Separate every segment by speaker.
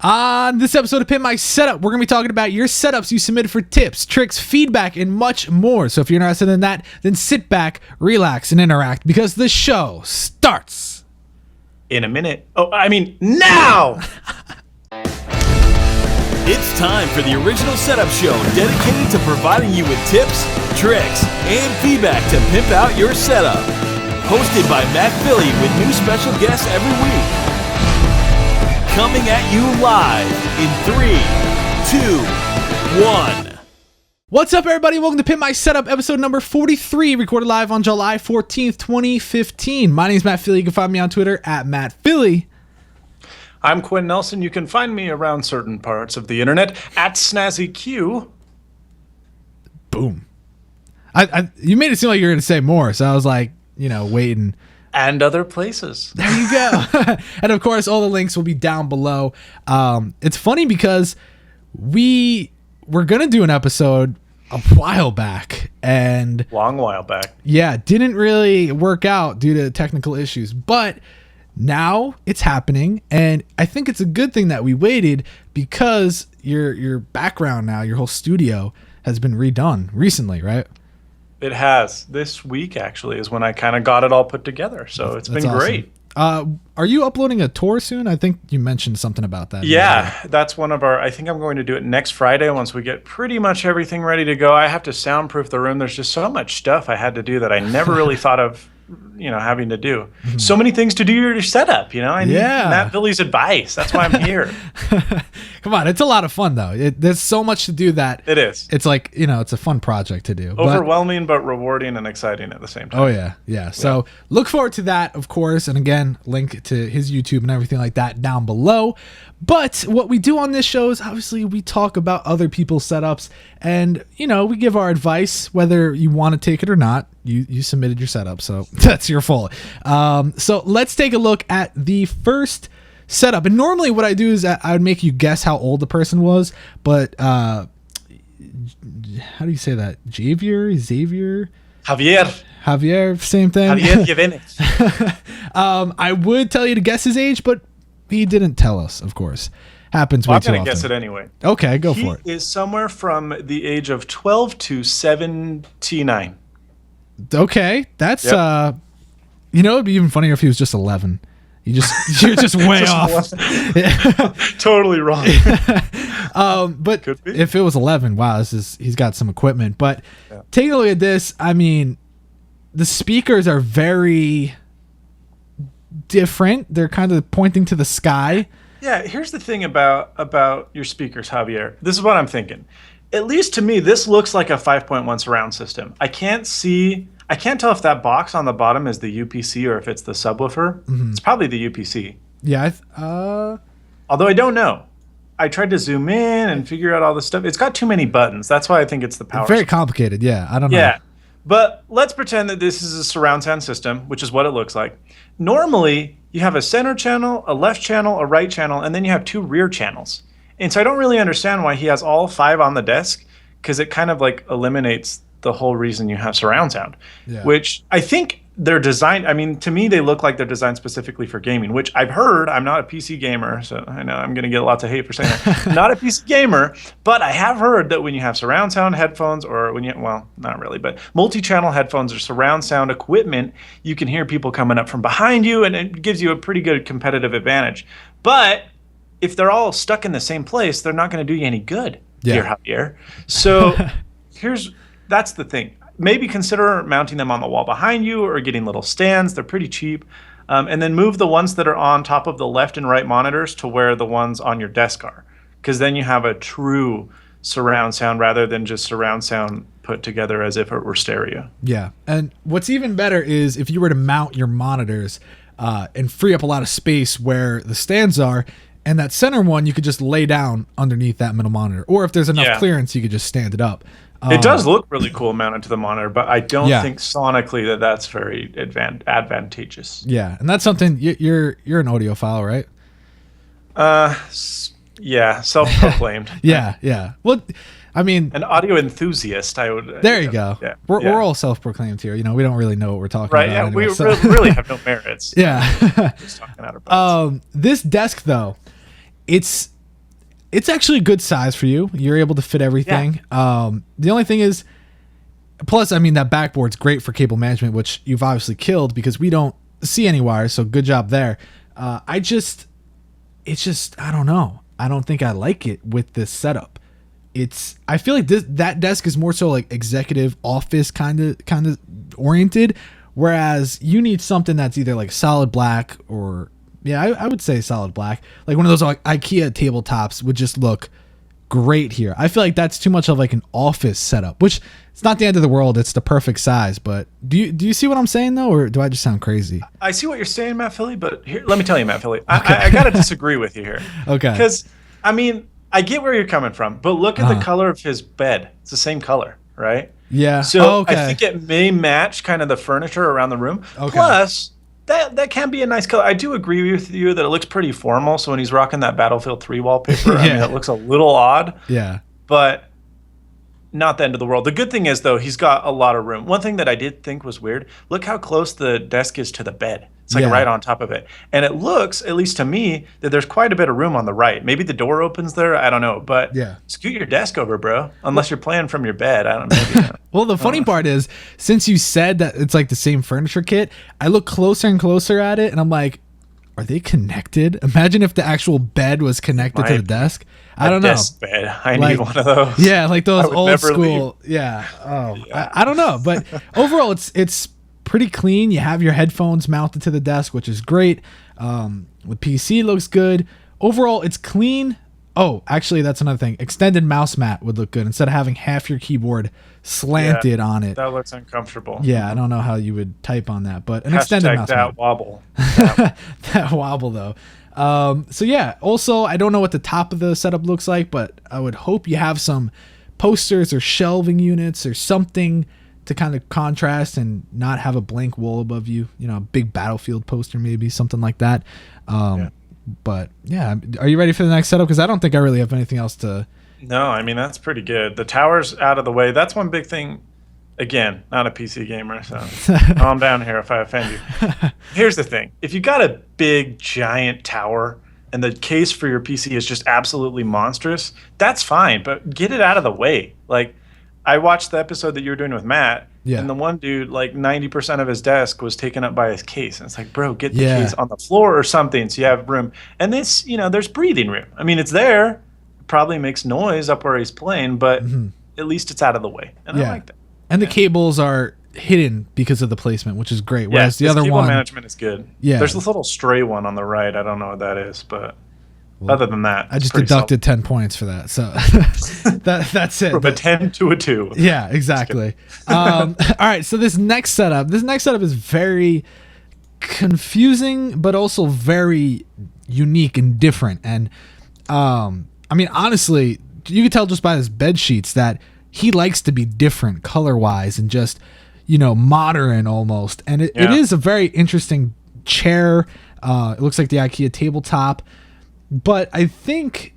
Speaker 1: On this episode of Pimp My Setup, we're going to be talking about your setups you submitted for tips, tricks, feedback, and much more. So if you're interested in that, then sit back, relax, and interact because the show starts
Speaker 2: in a minute. Oh, I mean, now!
Speaker 3: It's time for the original setup show dedicated to providing you with tips, tricks, and feedback to pimp out your setup. Hosted by Matt Philly with new special guests every week. Coming at you live in 3, 2, 1.
Speaker 1: What's up, everybody? Welcome to Pimp My Setup, episode number 43, recorded live on July 14th, 2015. My name is Matt Philly. You can find me on Twitter at Matt Philly.
Speaker 2: I'm Quinn Nelson. You can find me around certain parts of the internet at SnazzyQ.
Speaker 1: Boom. You made it seem like you were going to say more, so I was like, waiting.
Speaker 2: And other places.
Speaker 1: There you go. And of course, all the links will be down below. It's funny because we were going to do an episode a while back. And
Speaker 2: long while back.
Speaker 1: Yeah, didn't really work out due to technical issues. But now it's happening. And I think it's a good thing that we waited because your background now, your whole studio has been redone recently, right?
Speaker 2: It has. This week, actually, is when I kind of got it all put together. So it's been
Speaker 1: awesome.
Speaker 2: Great.
Speaker 1: Are you uploading a tour soon? I think you mentioned something about that.
Speaker 2: Yeah, that's one of our, I think I'm going to do it next Friday once we get pretty much everything ready to go. I have to soundproof the room. There's just so much stuff I had to do that I never really thought of, having to do. Mm-hmm. So many things to do your setup, I need Matt Philly's advice. That's why I'm here.
Speaker 1: Come on, it's a lot of fun though. There's so much to do that
Speaker 2: it is.
Speaker 1: It's like, it's a fun project to do.
Speaker 2: Overwhelming, but rewarding and exciting at the same time.
Speaker 1: Oh yeah. So look forward to that, of course. And again, link to his YouTube and everything like that down below. But what we do on this show is obviously we talk about other people's setups and, we give our advice, whether you want to take it or not. You submitted your setup, so that's your fault. So let's take a look at the first setup. And normally what I do is I would make you guess how old the person was, but how do you say that? Javier, same thing.
Speaker 2: Javier.
Speaker 1: I would tell you to guess his age, but he didn't tell us, of course. Happens way too often.
Speaker 2: I'm going to guess it anyway.
Speaker 1: Okay, go for it.
Speaker 2: He is somewhere from the age of 12 to 79.
Speaker 1: Okay, that's it'd be even funnier if he was just 11. You're just way off.
Speaker 2: Totally wrong.
Speaker 1: But if it was 11, wow, he's got some equipment. But taking a look at this, I mean, the speakers are very different. They're kind of pointing to the sky.
Speaker 2: Yeah, here's the thing about your speakers, Javier. This is what I'm thinking. At least to me, this looks like a 5.1 surround system. I can't tell if that box on the bottom is the UPC or if it's the subwoofer. Mm-hmm. It's probably the UPC.
Speaker 1: Yeah.
Speaker 2: Although I don't know. I tried to zoom in and figure out all this stuff. It's got too many buttons. That's why I think it's the power.
Speaker 1: Very complicated. Yeah, I don't know.
Speaker 2: Yeah, but let's pretend that this is a surround sound system, which is what it looks like. Normally, you have a center channel, a left channel, a right channel, and then you have two rear channels. And so I don't really understand why he has all 5 on the desk, because it kind of like eliminates the whole reason you have surround sound, which I think they're designed. I mean, to me, they look like they're designed specifically for gaming, which I've heard. I'm not a PC gamer, so I know I'm going to get lots of hate for saying that. Not a PC gamer, but I have heard that when you have surround sound headphones or not really, but multi-channel headphones or surround sound equipment, you can hear people coming up from behind you and it gives you a pretty good competitive advantage. But if they're all stuck in the same place, they're not going to do you any good, dear Javier. So that's the thing. Maybe consider mounting them on the wall behind you or getting little stands. They're pretty cheap. And then move the ones that are on top of the left and right monitors to where the ones on your desk are. Because then you have a true surround sound rather than just surround sound put together as if it were stereo.
Speaker 1: Yeah. And what's even better is if you were to mount your monitors and free up a lot of space where the stands are, and that center one, you could just lay down underneath that middle monitor. Or if there's enough clearance, you could just stand it up.
Speaker 2: It does look really cool mounted to the monitor, but I don't think sonically that's very advantageous.
Speaker 1: Yeah, and that's something you're an audiophile, right?
Speaker 2: Yeah, self-proclaimed.
Speaker 1: yeah. Well, I mean,
Speaker 2: an audio enthusiast. I would.
Speaker 1: There you go. Yeah, we're all self-proclaimed here. We don't really know what we're talking about.
Speaker 2: Right. Yeah,
Speaker 1: anyway,
Speaker 2: we really have no merits.
Speaker 1: Yeah.
Speaker 2: Just talking out of bounds.
Speaker 1: This desk though, it's it's actually a good size for you. You're able to fit everything. The only thing is, plus, I mean, that backboard's great for cable management, which you've obviously killed because we don't see any wires. So good job there. I don't know. I don't think I like it with this setup. I feel like that desk is more so like executive office kind of oriented, whereas you need something that's either like solid black or I would say solid black. Like one of those like IKEA tabletops would just look great here. I feel like that's too much of like an office setup, which it's not the end of the world. It's the perfect size. But do you see what I'm saying though, or do I just sound crazy?
Speaker 2: I see what you're saying, Matt Philly, but here, let me tell you, Matt Philly, I got to disagree with you here.
Speaker 1: Okay.
Speaker 2: Because, I mean, I get where you're coming from, but look at the color of his bed. It's the same color, right?
Speaker 1: Yeah.
Speaker 2: So I think it may match kind of the furniture around the room.
Speaker 1: Okay.
Speaker 2: Plus, that can be a nice color. I do agree with you that it looks pretty formal. So when he's rocking that Battlefield 3 wallpaper, I mean, it looks a little odd.
Speaker 1: Yeah.
Speaker 2: But not the end of the world. The good thing is, though, he's got a lot of room. One thing that I did think was weird, look how close the desk is to the bed. It's like right on top of it. And it looks, at least to me, that there's quite a bit of room on the right. Maybe the door opens there. I don't know. But scoot your desk over, bro. Unless you're playing from your bed. I don't know.
Speaker 1: Well, the funny part is, since you said that it's like the same furniture kit, I look closer and closer at it, and I'm like, are they connected? Imagine if the actual bed was connected to the desk. I don't know.
Speaker 2: Desk bed. I need one of those.
Speaker 1: Yeah, like those old school.
Speaker 2: Leave.
Speaker 1: Yeah. Oh, yeah. I don't know, but overall, it's pretty clean. You have your headphones mounted to the desk, which is great. With PC looks good. Overall, it's clean. Oh, actually, that's another thing. Extended mouse mat would look good instead of having half your keyboard slanted on it.
Speaker 2: That looks uncomfortable.
Speaker 1: Yeah, I don't know how you would type on that, but an extended mouse mat.
Speaker 2: That wobble.
Speaker 1: That wobble, though. So yeah, also, I don't know what the top of the setup looks like, but I would hope you have some posters or shelving units or something to kind of contrast and not have a blank wall above you. You know, a big Battlefield poster, maybe something like that. But yeah, are you ready for the next setup? Because I don't think I really have anything else to.
Speaker 2: No, I mean, that's pretty good. The tower's out of the way. That's one big thing. Again, not a PC gamer, so calm down here if I offend you. Here's the thing. If you got a big, giant tower and the case for your PC is just absolutely monstrous, that's fine, but get it out of the way. Like, I watched the episode that you were doing with Matt, and the one dude, like 90% of his desk was taken up by his case. And it's like, bro, get the case on the floor or something so you have room. And this, you know, there's breathing room. I mean, it's there. It probably makes noise up where he's playing, but at least it's out of the way. And I like that.
Speaker 1: And the cables are hidden because of the placement, which is great. Whereas the other
Speaker 2: cable
Speaker 1: one,
Speaker 2: management is good.
Speaker 1: Yeah.
Speaker 2: There's this little stray one on the right. I don't know what that is, but other than that,
Speaker 1: I just deducted 10 points for that. So that's it.
Speaker 2: From a 10 to a 2.
Speaker 1: Yeah, exactly. All right. So this next setup is very confusing, but also very unique and different. And I mean, honestly, you can tell just by his bed sheets that he likes to be different color wise and just, you know, modern almost. And it is a very interesting chair. It looks like the IKEA tabletop. But I think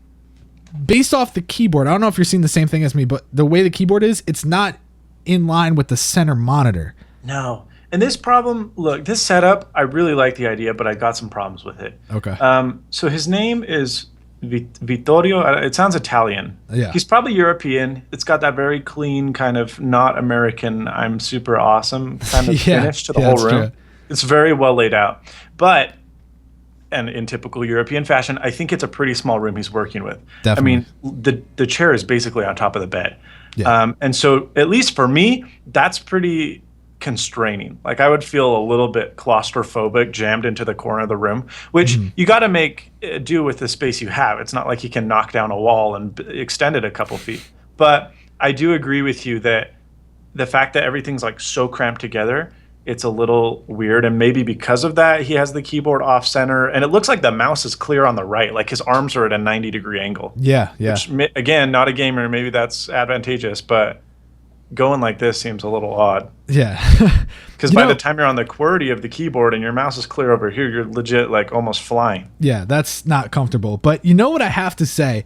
Speaker 1: based off the keyboard, I don't know if you're seeing the same thing as me, but the way the keyboard is, it's not in line with the center monitor.
Speaker 2: No. And this problem, look, this setup, I really like the idea, but I got some problems with it.
Speaker 1: Okay.
Speaker 2: So his name is Vittorio. It sounds Italian.
Speaker 1: Yeah.
Speaker 2: He's probably European. It's got that very clean kind of not American, I'm super awesome kind of finish to the whole room. True. It's very well laid out. But and in typical European fashion, I think it's a pretty small room he's working with.
Speaker 1: Definitely.
Speaker 2: I mean, the chair is basically on top of the bed.
Speaker 1: Yeah.
Speaker 2: And so at least for me, that's pretty constraining. Like I would feel a little bit claustrophobic jammed into the corner of the room, which you got to make do with the space you have. It's not like you can knock down a wall and extend it a couple feet. But I do agree with you that the fact that everything's like so cramped together, it's a little weird, and maybe because of that, he has the keyboard off center, and it looks like the mouse is clear on the right, like his arms are at a 90-degree angle.
Speaker 1: Yeah.
Speaker 2: Which, again, not a gamer, maybe that's advantageous, but going like this seems a little odd.
Speaker 1: Yeah.
Speaker 2: Because by the time you're on the QWERTY of the keyboard and your mouse is clear over here, you're legit like almost flying.
Speaker 1: Yeah, that's not comfortable. But you know what I have to say?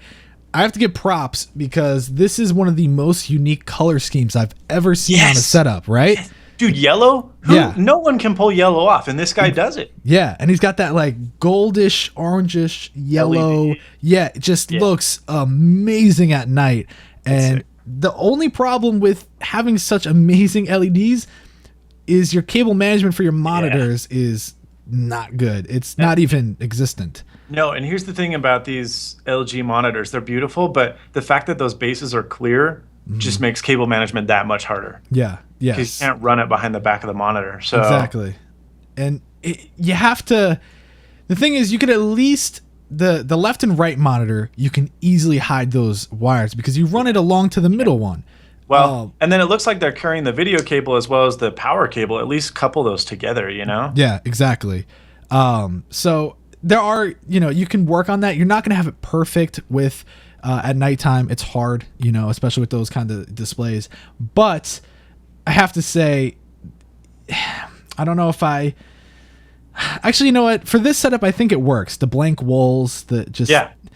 Speaker 1: I have to give props because this is one of the most unique color schemes I've ever seen on a setup, right?
Speaker 2: Dude, yellow?
Speaker 1: Yeah.
Speaker 2: No one can pull yellow off, and this guy does it.
Speaker 1: Yeah, and he's got that like goldish, orangish, yellow.
Speaker 2: LED.
Speaker 1: Yeah, it just looks amazing at night. And
Speaker 2: sick.
Speaker 1: the only problem with having such amazing LEDs is your cable management for your monitors is not good. It's not even existent.
Speaker 2: No, and here's the thing about these LG monitors. They're beautiful, but the fact that those bases are clear just makes cable management that much harder.
Speaker 1: Yeah, yes.
Speaker 2: Because you can't run it behind the back of the monitor. So
Speaker 1: Exactly. And you have to... The thing is, you could at least... The left and right monitor, you can easily hide those wires because you run it along to the middle one.
Speaker 2: Well, and then it looks like they're carrying the video cable as well as the power cable. At least couple those together, you know?
Speaker 1: Yeah, exactly. So there are, you can work on that. You're not going to have it perfect with at nighttime. It's hard, especially with those kind of displays. But I have to say, I don't know if actually, you know what? For this setup, I think it works. The blank walls,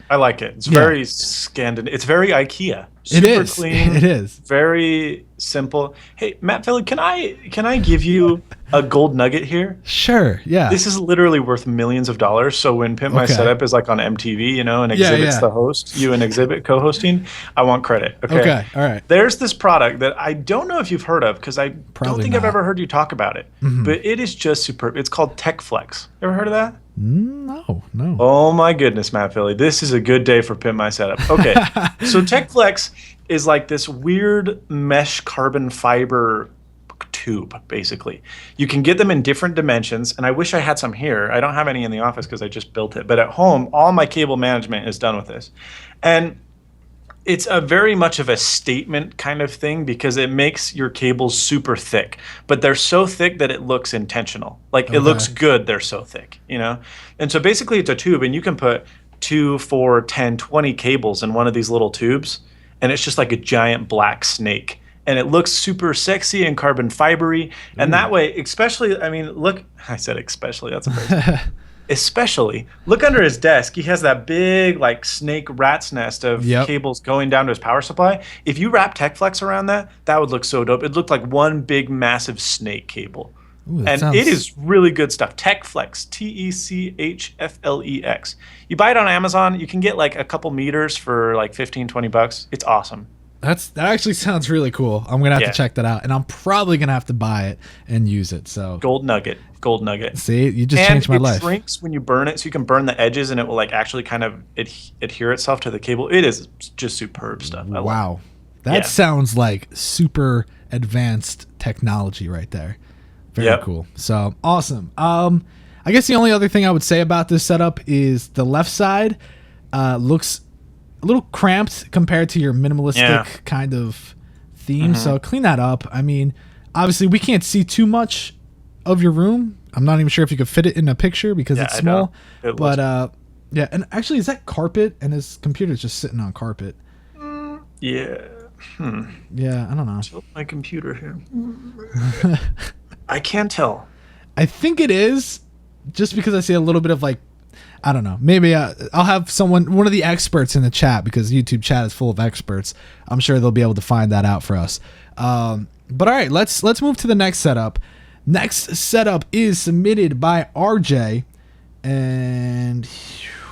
Speaker 2: I like it. It's very Scandinavian. It's very IKEA.
Speaker 1: It
Speaker 2: Super
Speaker 1: is.
Speaker 2: clean.
Speaker 1: It is.
Speaker 2: Very simple. Hey, Matt Philly, can I give you a gold nugget here?
Speaker 1: Sure. Yeah.
Speaker 2: This is literally worth millions of dollars. So when Pimp My Setup is like on MTV, and Exhibit's the host, you and Exhibit co-hosting, I want credit. Okay.
Speaker 1: All right.
Speaker 2: There's this product that I don't know if you've heard of because I don't think I've ever heard you talk about it. But it is just superb. It's called TechFlex. Ever heard of that?
Speaker 1: No.
Speaker 2: Oh my goodness, Matt Philly. This is a good day for Pimp My Setup. Okay. So TechFlex is like this weird mesh carbon fiber tube, basically. You can get them in different dimensions, and I wish I had some here. I don't have any in the office because I just built it. But at home, all my cable management is done with this. And it's a very much of a statement kind of thing because it makes your cables super thick, but they're so thick that it looks intentional. Like it looks good, they're so thick, And so basically it's a tube, and you can put 2, 4, 10, 20 cables in one of these little tubes, and it's just like a giant black snake. And it looks super sexy and carbon fibery. And that way, especially, look, I said especially, that's a phrase. Especially, look under his desk. He has that big, like, snake rat's nest of cables going down to his power supply. If you wrap TechFlex around that would look so dope. It looked like one big, massive snake cable.
Speaker 1: Ooh,
Speaker 2: and it is really good stuff. TechFlex, TechFlex. You buy it on Amazon. You can get like a couple meters for like $15-20. It's awesome.
Speaker 1: That actually sounds really cool. I'm gonna have to check that out, and I'm probably gonna have to buy it and use it. So
Speaker 2: gold nugget.
Speaker 1: See, you just changed my life.
Speaker 2: And it shrinks when you burn it, so you can burn the edges, and it will like actually kind of adhere itself to the cable. It is just superb stuff.
Speaker 1: Wow, that sounds like super advanced technology right there. Very cool. So awesome. I guess the only other thing I would say about this setup is the left side looks a little cramped compared to your minimalistic kind of theme. So clean that up. Obviously we can't see too much of your room. I'm not even sure if you could fit it in a picture because it's small. But and actually, is that carpet? And his computer's just sitting on carpet.
Speaker 2: Yeah.
Speaker 1: Yeah, I don't know.
Speaker 2: Tilt my computer here. I can't tell.
Speaker 1: I think it is, just because I see a little bit of like, I don't know. Maybe I'll have one of the experts in the chat, because YouTube chat is full of experts. I'm sure they'll be able to find that out for us. But all right, let's move to the next setup. Next setup is submitted by RJ, and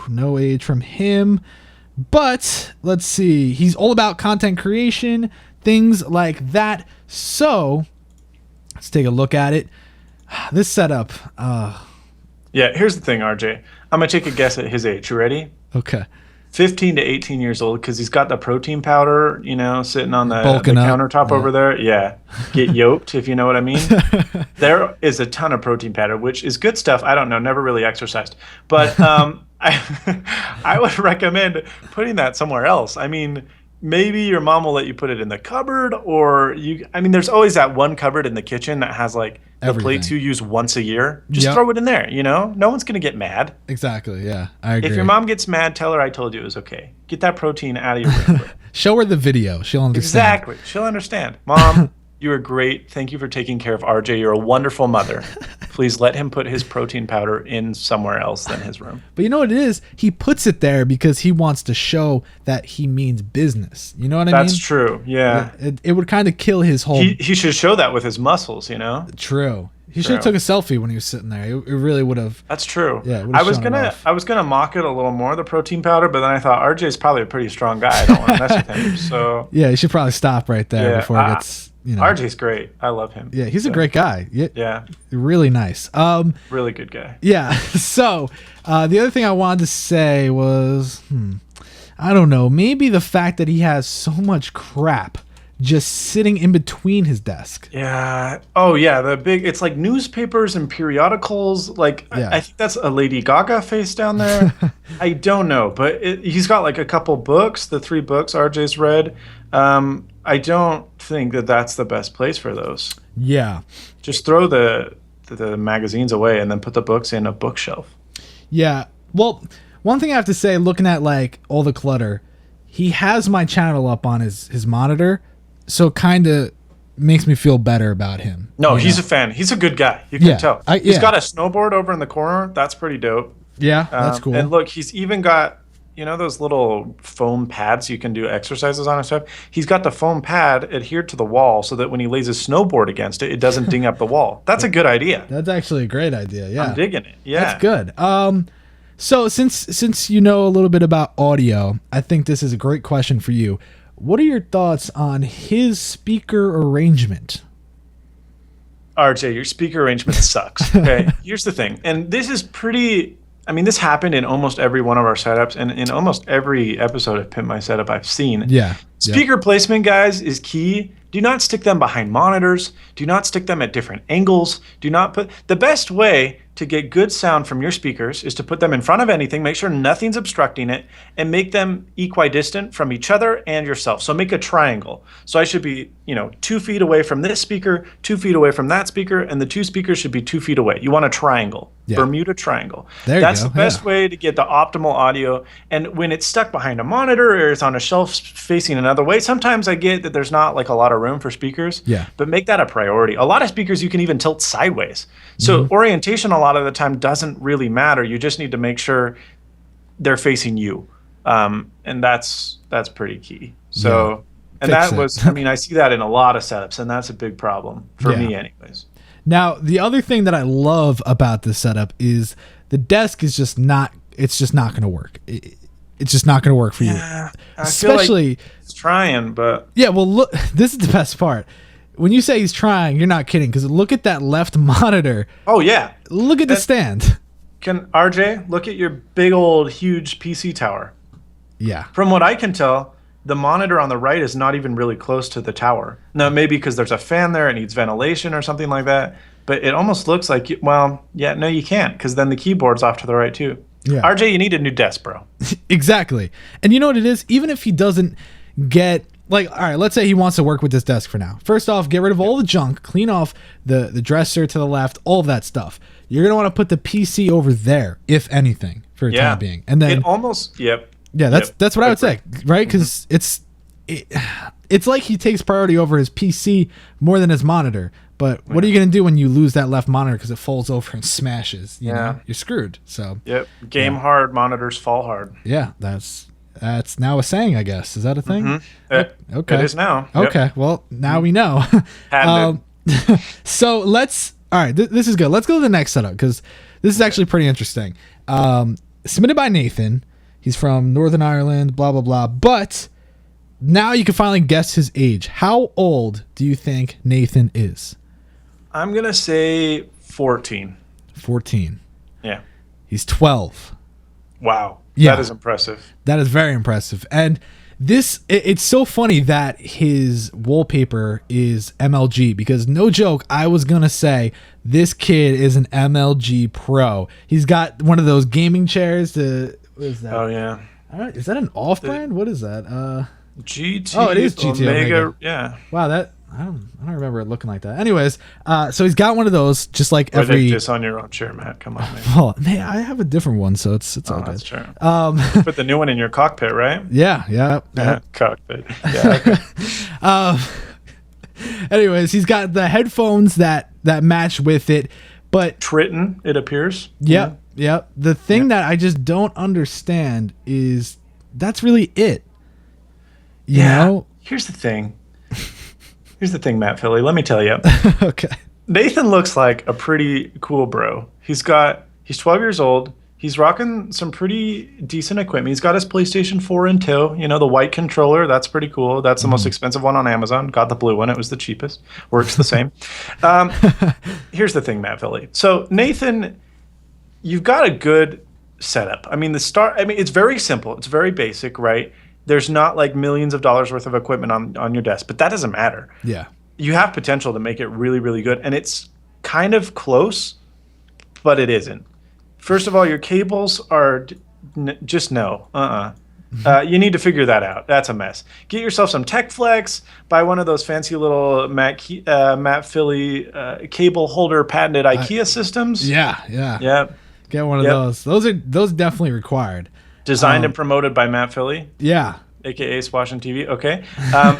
Speaker 1: no age from him. But let's see. He's all about content creation, things like that. So let's take a look at it. This setup.
Speaker 2: Yeah, here's the thing, RJ. I'm going to take a guess at his age. You ready?
Speaker 1: Okay.
Speaker 2: 15 to 18 years old, because he's got the protein powder, sitting on the
Speaker 1: Bulking up.
Speaker 2: countertop over there. Yeah. Get yoked, if you know what I mean. There is a ton of protein powder, which is good stuff. I don't know. Never really exercised. But I would recommend putting that somewhere else. Maybe your mom will let you put it in the cupboard, or there's always that one cupboard in the kitchen that has like the plates you use once a year. Just throw it in there, No one's going to get mad.
Speaker 1: Exactly, yeah. I agree.
Speaker 2: If your mom gets mad, tell her I told you it was okay. Get that protein out of your room.
Speaker 1: Show her the video. She'll understand.
Speaker 2: Exactly. She'll understand. Mom, You are great. Thank you for taking care of RJ. You're a wonderful mother. Please let him put his protein powder in somewhere else than his room.
Speaker 1: But you know what it is? He puts it there because he wants to show that he means business. You know what I mean?
Speaker 2: That's true. Yeah.
Speaker 1: It would kind of kill his whole...
Speaker 2: He should show that with his muscles, you know?
Speaker 1: True. He should have took a selfie when he was sitting there. It really would have...
Speaker 2: That's true.
Speaker 1: Yeah,
Speaker 2: I was gonna mock it a little more, the protein powder, but then I thought RJ's probably a pretty strong guy. I don't want to mess with him. So
Speaker 1: yeah, you should probably stop right there before it gets...
Speaker 2: RJ's great. I love him.
Speaker 1: Yeah, he's a great guy.
Speaker 2: Yeah.
Speaker 1: Really nice.
Speaker 2: Really good guy.
Speaker 1: Yeah. So the other thing I wanted to say was, I don't know, maybe the fact that he has so much crap just sitting in between his desk.
Speaker 2: Yeah. Oh, yeah. It's like newspapers and periodicals. Like, I think that's a Lady Gaga face down there. I don't know, but he's got like a couple books, the 3 books RJ's read. I don't think that that's the best place for those.
Speaker 1: Yeah.
Speaker 2: Just throw the magazines away and then put the books in a bookshelf.
Speaker 1: Yeah. Well, one thing I have to say, looking at like all the clutter, he has my channel up on his monitor. So it kind of makes me feel better about him.
Speaker 2: No, he's a fan. He's a good guy. You can tell. He's got a snowboard over in the corner. That's pretty dope.
Speaker 1: Yeah, that's cool.
Speaker 2: And look, he's even got, those little foam pads you can do exercises on and stuff. He's got the foam pad adhered to the wall so that when he lays his snowboard against it, it doesn't ding up the wall. That's a good idea.
Speaker 1: That's actually a great idea. Yeah.
Speaker 2: I'm digging it. Yeah.
Speaker 1: That's good. So since you know a little bit about audio, I think this is a great question for you. What are your thoughts on his speaker arrangement?
Speaker 2: RJ, your speaker arrangement sucks. Okay, here's the thing. And this is this happened in almost every one of our setups and in almost every episode of Pimp My Setup I've seen.
Speaker 1: Yeah.
Speaker 2: Speaker placement, guys, is key. Do not stick them behind monitors. Do not stick them at different angles. The best way to get good sound from your speakers is to put them in front of anything, make sure nothing's obstructing it, and make them equidistant from each other and yourself. So make a triangle. So I should be, 2 feet away from this speaker, 2 feet away from that speaker, and the 2 speakers should be 2 feet away. You want a triangle, Bermuda triangle. That's the best way to get the optimal audio. And when it's stuck behind a monitor or it's on a shelf facing another way, sometimes I get that there's not like a lot of room for speakers, but make that a priority. A lot of speakers you can even tilt sideways. So orientation a lot of the time doesn't really matter. You just need to make sure they're facing you. And that's pretty key. So, and that was, I see that in a lot of setups, and that's a big problem for me anyways.
Speaker 1: Now, the other thing that I love about this setup is the desk is just not going to work. It's just not going to work for you. Especially,
Speaker 2: I feel like he's trying, but
Speaker 1: yeah, well, look, this is the best part. When you say he's trying, you're not kidding, because look at that left monitor.
Speaker 2: Oh, yeah.
Speaker 1: Look at the stand.
Speaker 2: Can RJ look at your big old huge PC tower?
Speaker 1: Yeah.
Speaker 2: From what I can tell, the monitor on the right is not even really close to the tower. Now, maybe because there's a fan there, it needs ventilation or something like that. But it almost looks like, you can't, because then the keyboard's off to the right too. Yeah. RJ, you need a new desk, bro.
Speaker 1: Exactly. And you know what it is? Even if he doesn't get... Like, all right, let's say he wants to work with this desk for now. First off, get rid of all the junk, clean off the dresser to the left, all of that stuff. You're going to want to put the PC over there, if anything, for the time being. And then that's what I would say, right? Because it's like he takes priority over his PC more than his monitor. But what are you going to do when you lose that left monitor because it falls over and smashes? You know? You're screwed. So
Speaker 2: game hard, monitors fall hard.
Speaker 1: Yeah, that's now a saying, I guess. Is that a thing? Okay.
Speaker 2: It is now.
Speaker 1: Okay. Well, now we know. So all right, this is good. Let's go to the next setup because this is actually pretty interesting. Submitted by Nathan. He's from Northern Ireland, blah, blah, blah. But now you can finally guess his age. How old do you think Nathan is?
Speaker 2: I'm going to say 14.
Speaker 1: 14.
Speaker 2: Yeah.
Speaker 1: He's 12.
Speaker 2: Wow.
Speaker 1: Yeah.
Speaker 2: That is impressive.
Speaker 1: That is very impressive. And it's so funny that his wallpaper is MLG because no joke, I was going to say this kid is an MLG pro. He's got one of those gaming chairs. What is that?
Speaker 2: Oh, yeah.
Speaker 1: Is that an off-brand? What is that?
Speaker 2: GT.
Speaker 1: Oh, it is GT Omega.
Speaker 2: Yeah.
Speaker 1: Wow, I don't remember it looking like that. Anyways, so he's got one of those, just like every.
Speaker 2: Just on your own chair, Matt. Come on, man.
Speaker 1: Well, man, I have a different one, so it's all good.
Speaker 2: That's true. Put the new one in your cockpit, right?
Speaker 1: Yeah.
Speaker 2: Cockpit. Yeah. Okay.
Speaker 1: Anyways, he's got the headphones that match with it, but
Speaker 2: Triton, it appears.
Speaker 1: Yep. The thing that I just don't understand is that's really it. You know?
Speaker 2: Here's the thing, Matt Philly. Let me tell you.
Speaker 1: Okay.
Speaker 2: Nathan looks like a pretty cool bro. He's 12 years old. He's rocking some pretty decent equipment. He's got his PlayStation 4 in tow. You know, the white controller. That's pretty cool. That's the most expensive one on Amazon. Got the blue one. It was the cheapest. Works the same. Here's the thing, Matt Philly. So, Nathan, you've got a good setup. I mean, it's very simple. It's very basic, right? There's not like millions of dollars worth of equipment on your desk, but that doesn't matter.
Speaker 1: Yeah.
Speaker 2: You have potential to make it really, really good. And it's kind of close, but it isn't. First of all, your cables are just no. You need to figure that out. That's a mess. Get yourself some Tech Flex. Buy one of those fancy little Matt Philly cable holder patented IKEA systems.
Speaker 1: Yeah. Get one of those. Those definitely required.
Speaker 2: Designed and promoted by Matt Philly.
Speaker 1: Yeah.
Speaker 2: AKA swashintv. Okay.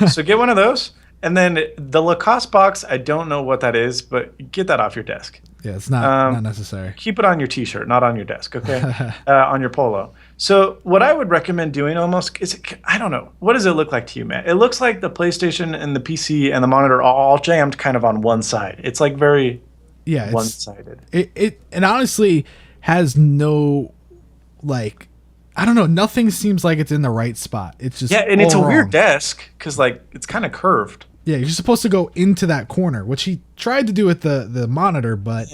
Speaker 2: So get one of those. And then the Lacoste box, I don't know what that is, but get that off your desk.
Speaker 1: Yeah, it's not necessary.
Speaker 2: Keep it on your T-shirt, not on your desk, okay? On your polo. So what I would recommend doing almost is, I don't know, what does it look like to you, Matt? It looks like the PlayStation and the PC and the monitor are all jammed kind of on one side. It's like very one-sided.
Speaker 1: It honestly has no, like, I don't know, nothing seems like it's in the right spot. It's just
Speaker 2: and it's a
Speaker 1: wrong.
Speaker 2: weird desk because like it's kind of curved.
Speaker 1: Yeah, you're supposed to go into that corner, which he tried to do with the monitor, but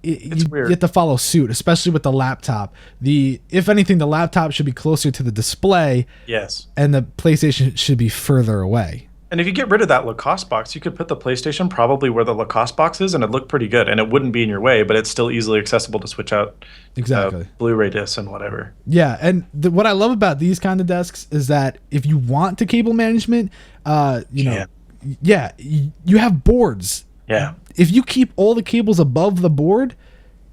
Speaker 2: it's weird.
Speaker 1: You have to follow suit, especially with the laptop. If anything, the laptop should be closer to the display.
Speaker 2: Yes.
Speaker 1: And the PlayStation should be further away.
Speaker 2: And if you get rid of that Lacoste box, you could put the PlayStation probably where the Lacoste box is, and it'd look pretty good. And it wouldn't be in your way, but it's still easily accessible to switch out Blu-ray discs and whatever.
Speaker 1: Yeah, and what I love about these kind of desks is that if you want to cable management, you have boards.
Speaker 2: Yeah.
Speaker 1: If you keep all the cables above the board,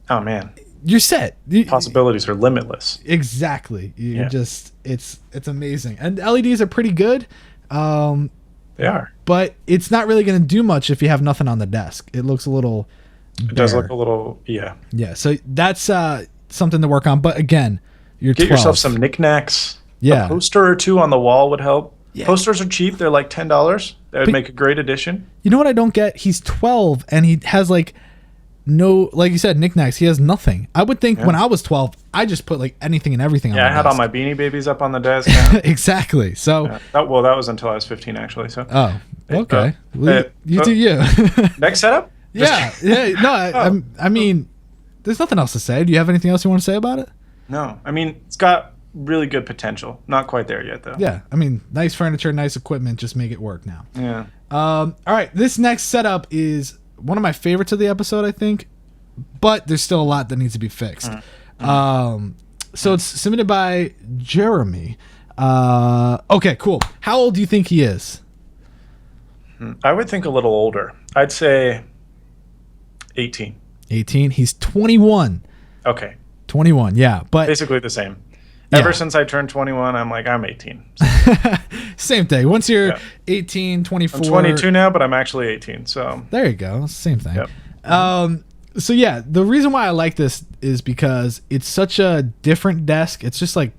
Speaker 2: oh man,
Speaker 1: you're set.
Speaker 2: Possibilities are limitless.
Speaker 1: Exactly. It's amazing. And LEDs are pretty good.
Speaker 2: They are.
Speaker 1: But it's not really going to do much if you have nothing on the desk. It looks a little bare.
Speaker 2: It does look a little, yeah.
Speaker 1: Yeah, so that's something to work on. But again, you're 12.
Speaker 2: Get yourself some knickknacks.
Speaker 1: Yeah.
Speaker 2: A poster or two on the wall would help.
Speaker 1: Yeah.
Speaker 2: Posters are cheap. They're like $10. That would make a great addition.
Speaker 1: You know what I don't get? He's 12 and he has like no, like you said, knickknacks. He has nothing. I would think when I was 12, I just put like anything and everything on the desk.
Speaker 2: Yeah, I had all my Beanie Babies up on the desk.
Speaker 1: Exactly. So
Speaker 2: that was until I was 15 actually. So
Speaker 1: okay. You do you.
Speaker 2: Next setup?
Speaker 1: Yeah. No, I mean, there's nothing else to say. Do you have anything else you want to say about it?
Speaker 2: No. I mean, it's got really good potential. Not quite there yet though.
Speaker 1: Yeah. I mean, nice furniture, nice equipment. Just make it work now.
Speaker 2: Yeah.
Speaker 1: All right. This next setup is one of my favorites of the episode, I think, but there's still a lot that needs to be fixed. So it's submitted by Jeromy. Okay, cool. How old do you think he is?
Speaker 2: I would think a little older. I'd say 18.
Speaker 1: 18. He's 21.
Speaker 2: Okay.
Speaker 1: 21, yeah. But
Speaker 2: basically the same.
Speaker 1: Yeah.
Speaker 2: Ever since I turned 21, I'm like, I'm 18.
Speaker 1: Same thing. Once you're 18, 24.
Speaker 2: I'm 22 now, but I'm actually 18. So
Speaker 1: there you go. Same thing.
Speaker 2: Yep.
Speaker 1: So yeah, the reason why I like this is because it's such a different desk. It's just like,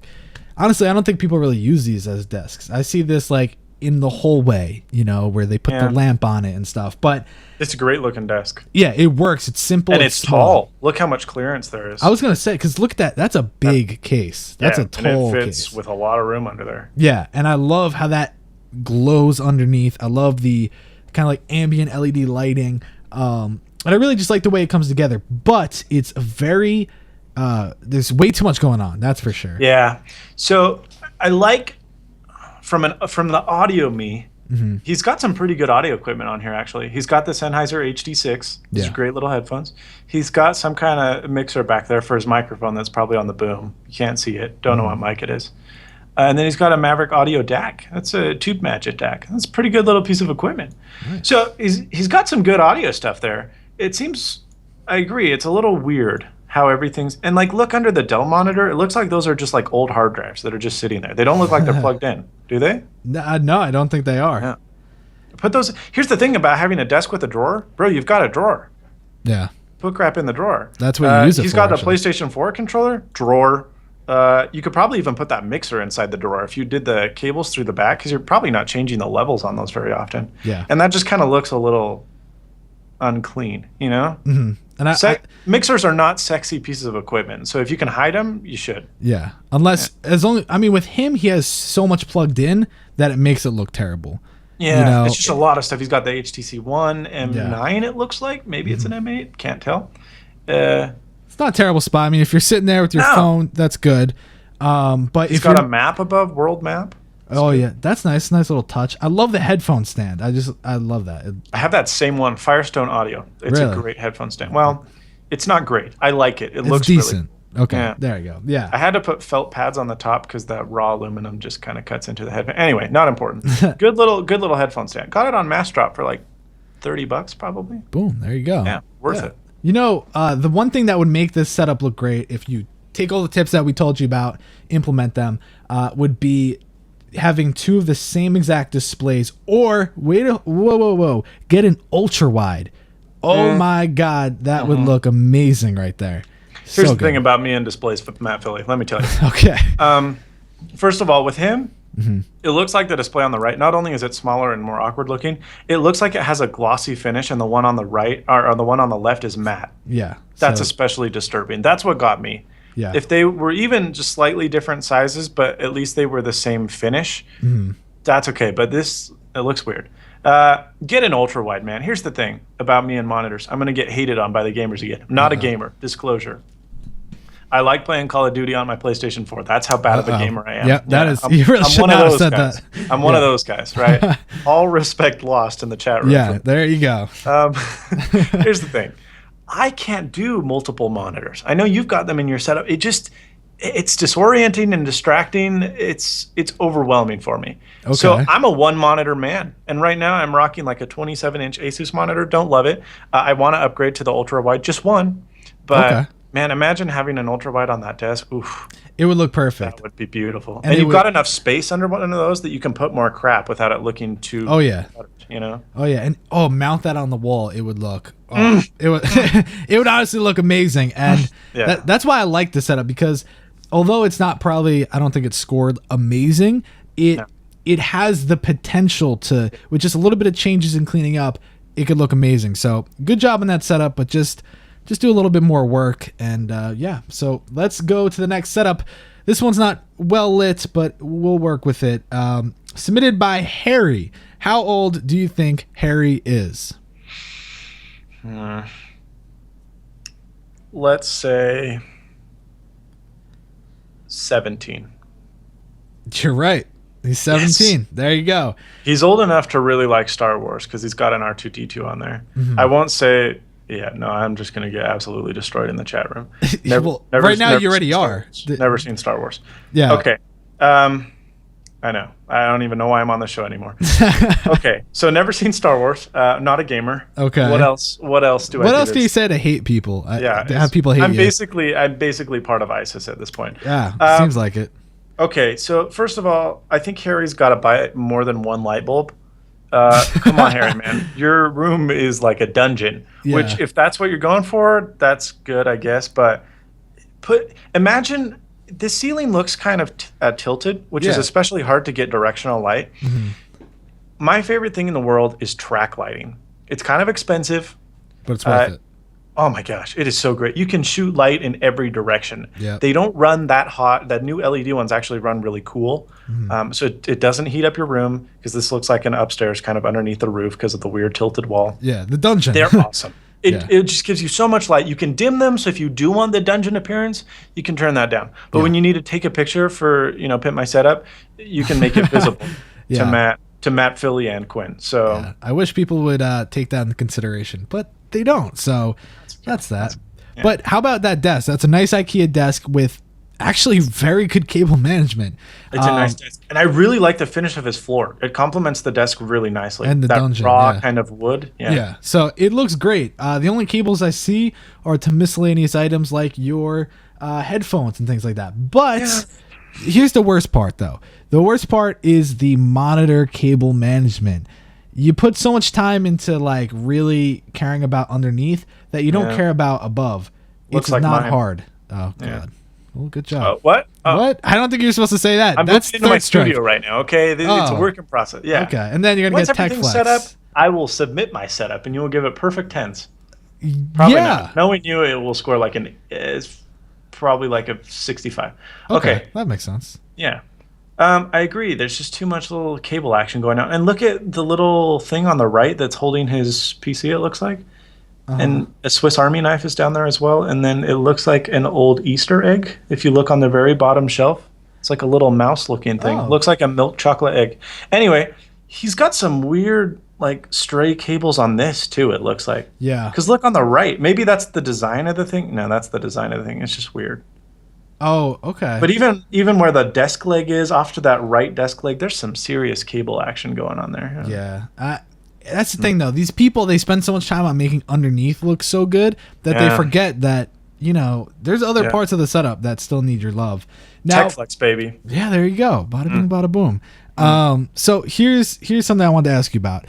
Speaker 1: honestly, I don't think people really use these as desks. I see this like in the hallway, you know, where they put the lamp on it and stuff. But
Speaker 2: it's a great looking desk.
Speaker 1: Yeah, it works. It's simple.
Speaker 2: And it's tall. Look how much clearance there is.
Speaker 1: I was going to say, because look at that. That's a big case. That's a tall
Speaker 2: and it fits
Speaker 1: case.
Speaker 2: with a lot of room under there.
Speaker 1: Yeah, and I love how that glows underneath. I love the kind of like ambient LED lighting. And I really just like the way it comes together. But it's very, there's way too much going on. That's for sure.
Speaker 2: Yeah. So I like from the audio me. Mm-hmm. He's got some pretty good audio equipment on here, actually. He's got the Sennheiser HD6. These are great little headphones. He's got some kind of mixer back there for his microphone that's probably on the boom. You can't see it. Don't know what mic it is. And then he's got a Maverick Audio DAC. That's a Tube Magic DAC. That's a pretty good little piece of equipment. Nice. So he's got some good audio stuff there. It seems, I agree, it's a little weird how everything's, and like look under the Dell monitor, it looks like those are just like old hard drives that are just sitting there. They don't look like they're plugged in, do they?
Speaker 1: No, I don't think they are.
Speaker 2: Put those. Here's the thing about having a desk with a drawer, bro. You've got a drawer.
Speaker 1: Yeah.
Speaker 2: Put crap in the drawer.
Speaker 1: That's what you use it
Speaker 2: He's
Speaker 1: for,
Speaker 2: got
Speaker 1: actually.
Speaker 2: a PlayStation 4 controller, drawer. You could probably even put that mixer inside the drawer if you did the cables through the back, because you're probably not changing the levels on those very often.
Speaker 1: Yeah.
Speaker 2: And that just kind of looks a little unclean, you know?
Speaker 1: Mm-hmm. And
Speaker 2: mixers are not sexy pieces of equipment. So if you can hide them, you should.
Speaker 1: Yeah. Unless, with him, he has so much plugged in that it makes it look terrible.
Speaker 2: Yeah,
Speaker 1: you know?
Speaker 2: it's just a lot of stuff. He's got the HTC One M9, it looks like. Maybe it's an M8. Can't tell.
Speaker 1: It's not a terrible spot. I mean, if you're sitting there with your phone, that's good. But
Speaker 2: he's got a map above, world map.
Speaker 1: Yeah, that's nice. Nice little touch. I love the headphone stand. I love that.
Speaker 2: I have that same one, Firestone Audio. It's a great headphone stand. Well, it's not great. I like it. It looks
Speaker 1: decent.
Speaker 2: Really,
Speaker 1: okay, there you go. Yeah.
Speaker 2: I had to put felt pads on the top because that raw aluminum just kind of cuts into the headphone. Anyway, not important. good little headphone stand. Got it on Mass Drop for like $30 probably.
Speaker 1: Boom, there you go.
Speaker 2: Yeah, worth it.
Speaker 1: You know, the one thing that would make this setup look great, if you take all the tips that we told you about, implement them, would be having two of the same exact displays, or get an ultra wide. Oh my God, that would look amazing right there.
Speaker 2: Here's the thing about me and displays, Matt Philly. Let me tell you.
Speaker 1: Okay.
Speaker 2: First of all, with him, it looks like the display on the right, not only is it smaller and more awkward looking, it looks like it has a glossy finish, and the one on the right, or the one on the left, is matte.
Speaker 1: Yeah.
Speaker 2: That's especially disturbing. That's what got me.
Speaker 1: Yeah.
Speaker 2: If they were even just slightly different sizes, but at least they were the same finish, that's okay. But it looks weird. Get an ultra wide, man. Here's the thing about me and monitors. I'm going to get hated on by the gamers again. I'm not a gamer. Disclosure. I like playing Call of Duty on my PlayStation 4. That's how bad of a gamer I am.
Speaker 1: Yeah, you really should not have said that.
Speaker 2: I'm one of those guys, right? All respect lost in the chat room.
Speaker 1: Yeah, there you go.
Speaker 2: Here's the thing. I can't do multiple monitors. I know you've got them in your setup. It's disorienting and distracting. It's overwhelming for me. Okay. So I'm a one monitor man. And right now I'm rocking like a 27-inch Asus monitor. Don't love it. I want to upgrade to the ultra wide, just one. But man, imagine having an ultra wide on that desk. Oof.
Speaker 1: It would look perfect.
Speaker 2: That would be beautiful. And you've got enough space under one of those that you can put more crap without it looking too cluttered, you know?
Speaker 1: Oh yeah. And mount that on the wall. It would look it would it would honestly look amazing. And that's why I like the setup, because although it's not probably, I don't think it's scored amazing, it has the potential to, with just a little bit of changes and cleaning up, it could look amazing. So good job on that setup, but just do a little bit more work. And so let's go to the next setup. This one's not well lit, but we'll work with it. Submitted by Harry. How old do you think Harry is?
Speaker 2: Let's say 17.
Speaker 1: You're right. He's 17. Yes. There you go.
Speaker 2: He's old enough to really like Star Wars because he's got an R2-D2 on there. I won't say... Yeah, no, I'm just going to get absolutely destroyed in the chat room.
Speaker 1: Right now, you already are.
Speaker 2: Never seen Star Wars.
Speaker 1: Yeah.
Speaker 2: Okay. I know. I don't even know why I'm on the show anymore. Okay, so never seen Star Wars. Not a gamer.
Speaker 1: Okay.
Speaker 2: What else do I do?
Speaker 1: What else do you say to hate people? Have people hate you?
Speaker 2: I'm basically part of ISIS at this point.
Speaker 1: Yeah, seems like it.
Speaker 2: Okay, so first of all, I think Harry's got to buy more than one light bulb. Come on, Harry, man. Your room is like a dungeon, which if that's what you're going for, that's good, I guess. But imagine the ceiling looks kind of tilted, which is especially hard to get directional light. My favorite thing in the world is track lighting. It's kind of expensive,
Speaker 1: but it's worth it.
Speaker 2: Oh my gosh, it is so great. You can shoot light in every direction.
Speaker 1: Yeah.
Speaker 2: They don't run that hot. The new LED ones actually run really cool. So it doesn't heat up your room, because this looks like an upstairs kind of underneath the roof because of the weird tilted wall.
Speaker 1: Yeah, the dungeon.
Speaker 2: They're awesome. It just gives you so much light. You can dim them, so if you do want the dungeon appearance, you can turn that down. But when you need to take a picture for, Pimp My Setup, you can make it visible to Matt, Philly, and Quinn. So
Speaker 1: I wish people would take that into consideration, but they don't. So that's that. But how about that desk? That's a nice IKEA desk with actually very good cable management.
Speaker 2: It's a nice desk. And I really like the finish of his floor. It complements the desk really nicely.
Speaker 1: And the dungeon.
Speaker 2: Raw kind of wood.
Speaker 1: Yeah. So it looks great. The only cables I see are to miscellaneous items like your headphones and things like that. But here's the worst part, though. The worst part is the monitor cable management. you put so much time into like really caring about underneath that you don't care about above.
Speaker 2: Looks
Speaker 1: it's
Speaker 2: like
Speaker 1: not
Speaker 2: mine.
Speaker 1: hard. Oh god.
Speaker 2: Yeah.
Speaker 1: Well, good job.
Speaker 2: What?
Speaker 1: What? I don't think you're supposed to say that.
Speaker 2: I'm
Speaker 1: That's
Speaker 2: looking into my
Speaker 1: third strike.
Speaker 2: studio right now. Okay, it's a working process. Yeah.
Speaker 1: Okay, and then you're gonna
Speaker 2: Once
Speaker 1: get tech
Speaker 2: everything's
Speaker 1: flex.
Speaker 2: set up, I will submit my setup, and you will give it perfect tens. Probably not. Knowing you, it will score like it's probably like a 65. Okay.
Speaker 1: That makes sense.
Speaker 2: Yeah. I agree. There's just too much little cable action going on. And look at the little thing on the right that's holding his PC, it looks like. And a Swiss Army knife is down there as well. And then it looks like an old Easter egg. If you look on the very bottom shelf, it's like a little mouse-looking thing. Looks like a milk chocolate egg. Anyway, he's got some weird, like, stray cables on this, too, it looks like.
Speaker 1: Yeah.
Speaker 2: Because look on the right. Maybe that's the design of the thing. No, that's the design of the thing. It's just weird.
Speaker 1: Oh, okay.
Speaker 2: But even where the desk leg is, off to that right desk leg, there's some serious cable action going on there.
Speaker 1: Yeah. That's the thing, though. These people, they spend so much time on making underneath look so good that they forget that, there's other parts of the setup that still need your love. Now,
Speaker 2: Tech flex, baby.
Speaker 1: Yeah, there you go. Bada bing, bada boom. So here's something I wanted to ask you about.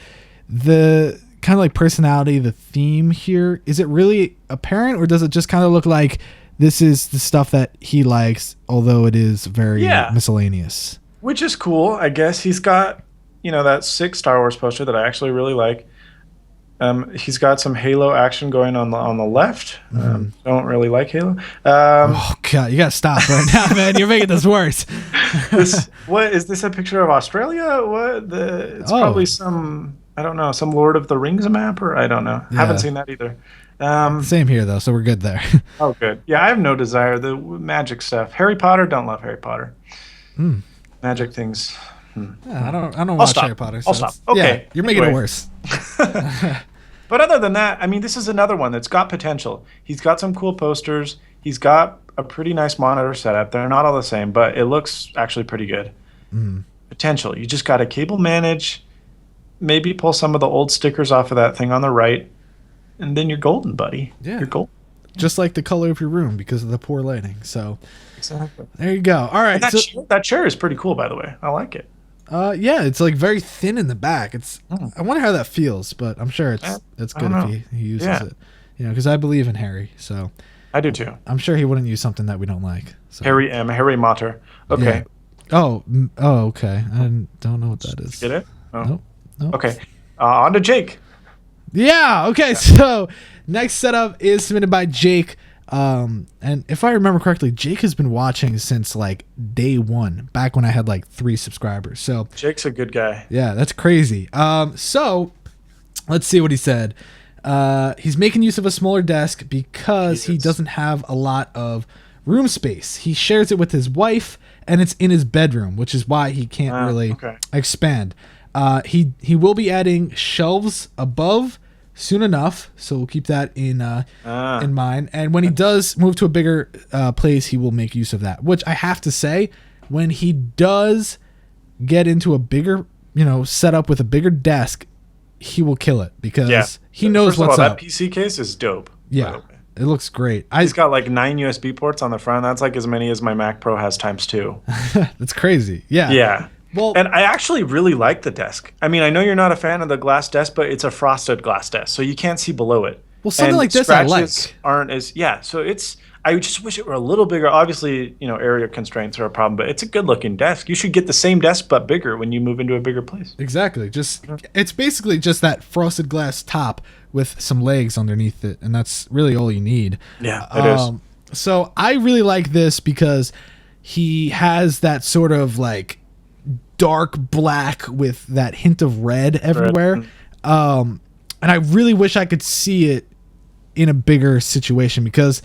Speaker 1: The kind of like personality, the theme here, is it really apparent, or does it just kind of look like this is the stuff that he likes, although it is very miscellaneous?
Speaker 2: Which is cool, I guess. He's got, that 6 Star Wars poster that I actually really like. He's got some Halo action going on the left. Don't really like Halo.
Speaker 1: Oh god, you gotta stop right now, man. You're making this worse.
Speaker 2: What is this? A picture of Australia? It's probably some, I don't know, some Lord of the Rings map, or I don't know.
Speaker 1: Yeah.
Speaker 2: Haven't seen that either.
Speaker 1: Same here though, so we're good there.
Speaker 2: Oh, good. Yeah, I have no desire. The magic stuff. Harry Potter. Don't love Harry Potter. Magic things.
Speaker 1: Yeah, I don't watch Harry Potter. So
Speaker 2: I'll stop. Okay.
Speaker 1: Yeah, you're making it worse.
Speaker 2: But other than that, I mean, this is another one that's got potential. He's got some cool posters. He's got a pretty nice monitor setup. They're not all the same, but it looks actually pretty good. Potential. You just got to cable manage, maybe pull some of the old stickers off of that thing on the right, and then you're golden, buddy. Yeah. You're golden.
Speaker 1: Just like the color of your room because of the poor lighting. So
Speaker 2: exactly.
Speaker 1: There you go. All right.
Speaker 2: That chair is pretty cool, by the way. I like it.
Speaker 1: Yeah, it's like very thin in the back. I wonder how that feels, but I'm sure it's good if he uses it. Because I believe in Harry, so
Speaker 2: I do too.
Speaker 1: I'm sure he wouldn't use something that we don't like. So.
Speaker 2: Harry Mater. Okay.
Speaker 1: Yeah. Oh, okay. I don't know what that is.
Speaker 2: Get it? Oh.
Speaker 1: Nope.
Speaker 2: Okay. On to Jake.
Speaker 1: Yeah. Okay. So next setup is submitted by Jake. And if I remember correctly, Jake has been watching since like day one, back when I had like 3 subscribers. So
Speaker 2: Jake's a good guy.
Speaker 1: Yeah, that's crazy. So let's see what he said. He's making use of a smaller desk because he doesn't have a lot of room space. He shares it with his wife, and it's in his bedroom, which is why he can't really expand. He will be adding shelves above soon enough, so we'll keep that in mind. And when he does move to a bigger place, he will make use of that. Which I have to say, when he does get into a bigger, setup with a bigger desk, he will kill it because he knows what's up.
Speaker 2: That PC case is dope.
Speaker 1: Yeah, it looks great.
Speaker 2: He's got like 9 USB ports on the front. That's like as many as my Mac Pro has times 2.
Speaker 1: That's crazy. Yeah.
Speaker 2: Yeah. Well, and I actually really like the desk. I mean, I know you're not a fan of the glass desk, but it's a frosted glass desk, so you can't see below it.
Speaker 1: Well, something like this I like.
Speaker 2: Aren't as so it's. I just wish it were a little bigger. Obviously, area constraints are a problem, but it's a good-looking desk. You should get the same desk but bigger when you move into a bigger place.
Speaker 1: Exactly. It's basically just that frosted glass top with some legs underneath it, and that's really all you need.
Speaker 2: Yeah, it is.
Speaker 1: So I really like this because he has that sort of like dark black with that hint of red everywhere. And I really wish I could see it in a bigger situation because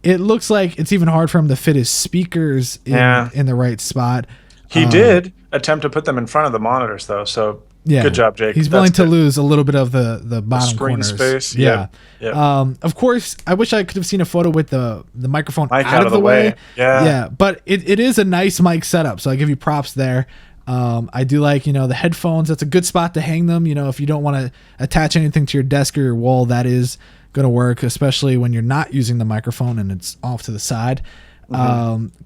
Speaker 1: it looks like it's even hard for him to fit his speakers in the right spot.
Speaker 2: He did attempt to put them in front of the monitors though, so good job, Jake.
Speaker 1: He's willing to lose a little bit of the bottom
Speaker 2: screen
Speaker 1: corners.
Speaker 2: Space.
Speaker 1: Yeah. Of course, I wish I could have seen a photo with the microphone out of the way. Yeah. But it is a nice mic setup, so I give you props there. I do like, the headphones. That's a good spot to hang them. If you don't want to attach anything to your desk or your wall, that is going to work, especially when you're not using the microphone and it's off to the side.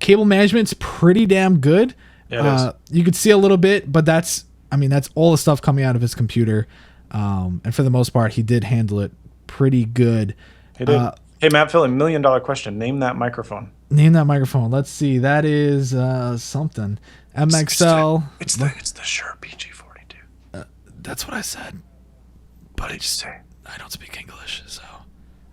Speaker 1: Cable management's pretty damn good.
Speaker 2: Yeah,
Speaker 1: you could see a little bit, but that's I mean, that's all the stuff coming out of his computer. And for the most part, he did handle it pretty good.
Speaker 2: He did. Hey, Matt Philly, $1 million question. Name that microphone.
Speaker 1: Name that microphone. Let's see. That is something. MXL.
Speaker 2: It's the Shure PG-42.
Speaker 1: That's what I said. But I don't speak English, so.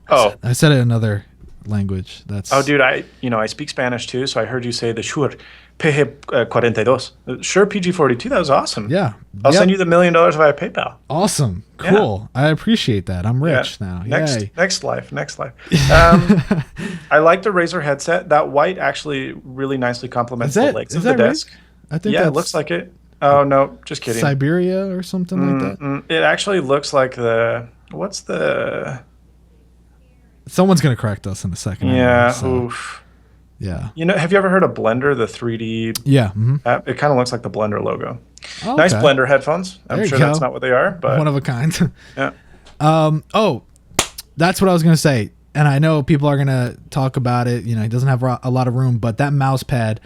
Speaker 1: I said it in another language. That's.
Speaker 2: Oh, dude, I speak Spanish too, so I heard you say the Shure PG-42. Shure PG-42. That was awesome.
Speaker 1: Yeah.
Speaker 2: I'll send you the $1 million via PayPal.
Speaker 1: Awesome. Cool. Yeah. I appreciate that. I'm rich now.
Speaker 2: Next life. I like the Razer headset. That white actually really nicely complements the legs of the desk.
Speaker 1: I think
Speaker 2: it looks like it. Oh, no, just kidding.
Speaker 1: Siberia or something like that?
Speaker 2: It actually looks like
Speaker 1: Someone's going to correct us in a second.
Speaker 2: Yeah, oof.
Speaker 1: Yeah.
Speaker 2: Have you ever heard of Blender, the 3D app? It kind of looks like the Blender logo. Oh, nice Blender headphones. I'm sure that's not what they are, but
Speaker 1: one of a kind.
Speaker 2: Yeah.
Speaker 1: That's what I was going to say. And I know people are going to talk about it. He doesn't have a lot of room, but that mouse pad,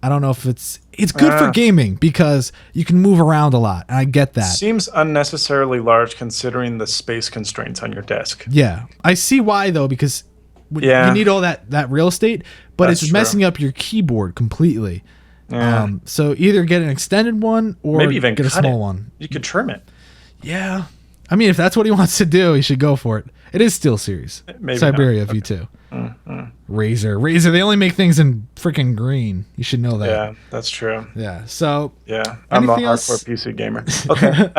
Speaker 1: I don't know if it's good for gaming because you can move around a lot. And I get that.
Speaker 2: Seems unnecessarily large considering the space constraints on your desk.
Speaker 1: Yeah. I see why though, because you need all that real estate, but it's messing up your keyboard completely. Yeah. So either get an extended one or
Speaker 2: maybe even
Speaker 1: get a small one.
Speaker 2: You could trim it.
Speaker 1: Yeah. I mean, if that's what he wants to do, he should go for it. It is SteelSeries.
Speaker 2: Maybe
Speaker 1: Siberia
Speaker 2: not.
Speaker 1: V2. Razer. They only make things in freaking green. You should know that.
Speaker 2: Yeah, that's true.
Speaker 1: Yeah. So.
Speaker 2: Yeah. I'm a hardcore PC gamer. Okay.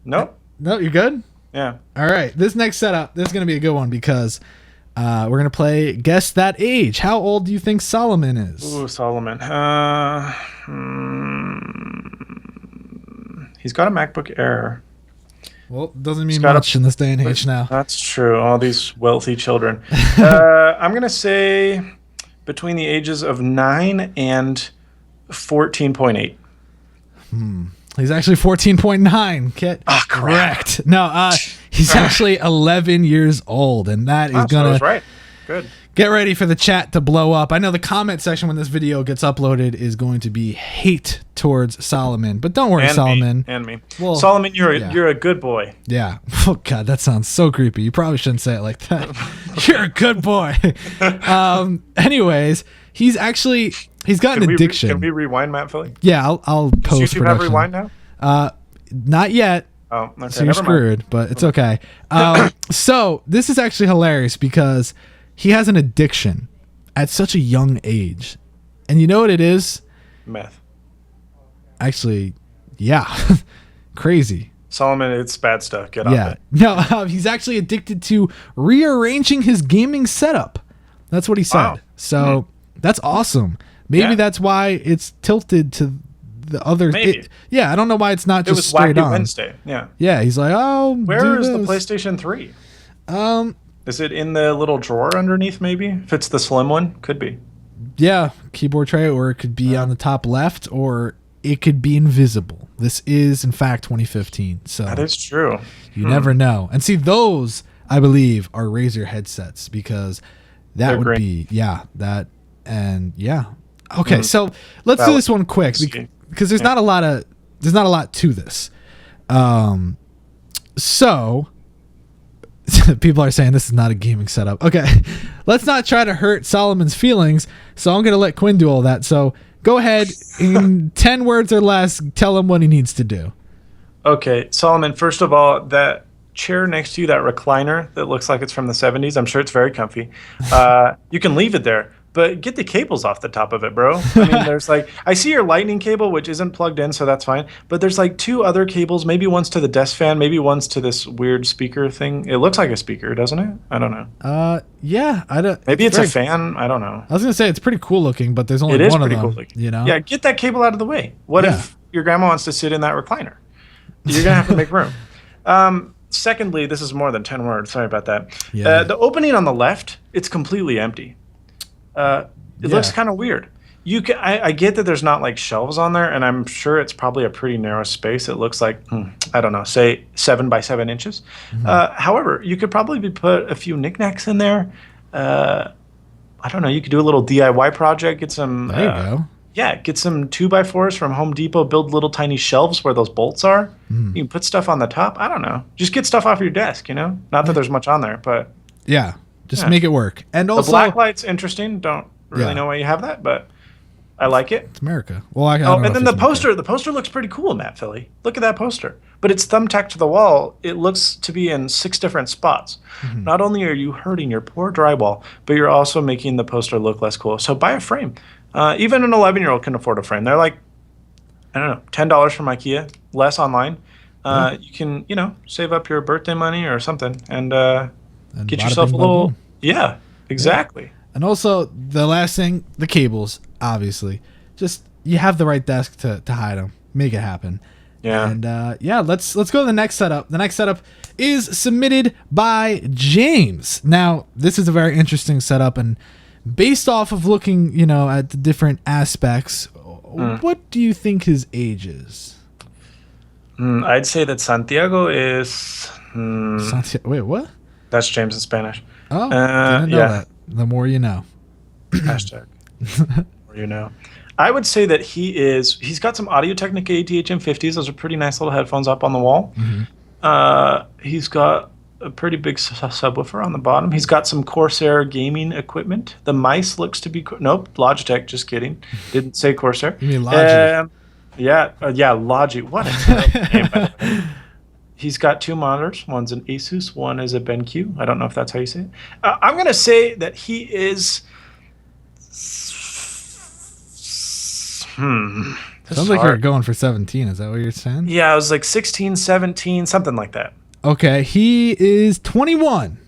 Speaker 2: Nope.
Speaker 1: No, you're good?
Speaker 2: Yeah.
Speaker 1: All right. This next setup, this is going to be a good one because we're going to play Guess That Age. How old do you think Solomon is?
Speaker 2: Ooh, Solomon. He's got a MacBook Air.
Speaker 1: Well, doesn't mean much in this day and age now.
Speaker 2: That's true. All these wealthy children. I'm going to say between the ages of 9 and 14.8.
Speaker 1: He's actually 14.9. Correct. No, he's actually 11 years old, and that is going to...
Speaker 2: So I was right. Good.
Speaker 1: Get ready for the chat to blow up. I know the comment section when this video gets uploaded is going to be hate towards Solomon, but don't worry, Solomon.
Speaker 2: Me. Well, Solomon, you're a good boy.
Speaker 1: Yeah. Oh God, that sounds so creepy. You probably shouldn't say it like that. You're a good boy. Anyways, he's got an addiction.
Speaker 2: Can we rewind, Matt Philly?
Speaker 1: Yeah, I'll post.
Speaker 2: Does YouTube have rewind now?
Speaker 1: Not yet.
Speaker 2: Oh, okay.
Speaker 1: So you're screwed, but it's okay. So this is actually hilarious because he has an addiction at such a young age. And you know what it is?
Speaker 2: Meth.
Speaker 1: Actually, yeah. Crazy.
Speaker 2: Solomon, it's bad stuff. Get off it.
Speaker 1: No, he's actually addicted to rearranging his gaming setup. That's what he said. Wow. So that's awesome. Maybe that's why it's tilted to the other.
Speaker 2: Maybe.
Speaker 1: I don't know why it's not just straight on.
Speaker 2: Wednesday. Yeah.
Speaker 1: Yeah, he's like,
Speaker 2: where is the PlayStation 3? Is it in the little drawer underneath, maybe? If it's the slim one, could be.
Speaker 1: Yeah, keyboard tray, or it could be on the top left, or it could be invisible. This is, in fact, 2015. So
Speaker 2: that is true.
Speaker 1: You never know. And see, those, I believe, are Razer headsets because that would be, Okay, so let's do this one quick because there's not a lot to this. So people are saying this is not a gaming setup. Okay, let's not try to hurt Solomon's feelings. So I'm going to let Quinn do all that. So go ahead, in 10 words or less, tell him what he needs to do.
Speaker 2: Okay, Solomon, first of all, that chair next to you, that recliner that looks like it's from the 70s, I'm sure it's very comfy. You can leave it there, but get the cables off the top of it, bro. I mean, there's I see your lightning cable, which isn't plugged in, so that's fine. But there's 2 other cables. Maybe one's to the desk fan. Maybe one's to this weird speaker thing. It looks like a speaker, doesn't it? I don't know.
Speaker 1: Yeah. I don't.
Speaker 2: Maybe it's a fan. I don't know.
Speaker 1: I was gonna say it's pretty cool looking, but there's only one of them. Cool looking. You know?
Speaker 2: Yeah. Get that cable out of the way. What if your grandma wants to sit in that recliner? You're gonna have to make room. Secondly, this is more than 10 words. Sorry about that. Yeah. The opening on the left, it's completely empty. It looks kind of weird. I get that there's not shelves on there, and I'm sure it's probably a pretty narrow space. It looks like, I don't know, say 7 by 7 inches. However, you could probably put a few knickknacks in there. I don't know. You could do a little DIY project. Get some.
Speaker 1: There you go.
Speaker 2: Yeah, get some 2x4s from Home Depot, build little tiny shelves where those bolts are. You can put stuff on the top. I don't know. Just get stuff off your desk, Not that there's much on there, but...
Speaker 1: Yeah, just make it work. And also...
Speaker 2: The black light's interesting. Don't really know why you have that, but I like it.
Speaker 1: It's America. Well, I don't know
Speaker 2: and then the poster looks pretty cool, Matt Philly. Look at that poster. But it's thumbtacked to the wall. It looks to be in 6 different spots. Not only are you hurting your poor drywall, but you're also making the poster look less cool. So buy a frame. Even an 11-year-old can afford a frame. They're like, I don't know, $10 from IKEA, less online. You can, save up your birthday money or something and get yourself a little... Yeah, exactly.
Speaker 1: Yeah. And also, the last thing, the cables, obviously. Just, you have the right desk to hide them. Make it happen.
Speaker 2: Yeah.
Speaker 1: And, let's go to the next setup. The next setup is submitted by James. Now, this is a very interesting setup, and based off of looking, at the different aspects, what do you think his age is?
Speaker 2: I'd say that Santiago is...
Speaker 1: Wait, what?
Speaker 2: That's James in Spanish.
Speaker 1: Oh, didn't know that. The more you know.
Speaker 2: Hashtag. The more you know. I would say that he's got some Audio-Technica ATH-M50s. Those are pretty nice little headphones up on the wall. He's got a pretty big subwoofer on the bottom. He's got some Corsair gaming equipment. The mice looks to be... Nope, Logitech, just kidding. Didn't say Corsair.
Speaker 1: You mean Logic?
Speaker 2: Yeah, Logic. What a terrible name, by the way. He's got 2 monitors. One's an Asus, one is a BenQ. I don't know if that's how you say it. I'm going to say that he is...
Speaker 1: Sounds like you're going for 17. Is that what you're saying?
Speaker 2: Yeah, I was like 16, 17, something like that.
Speaker 1: Okay, he is 21.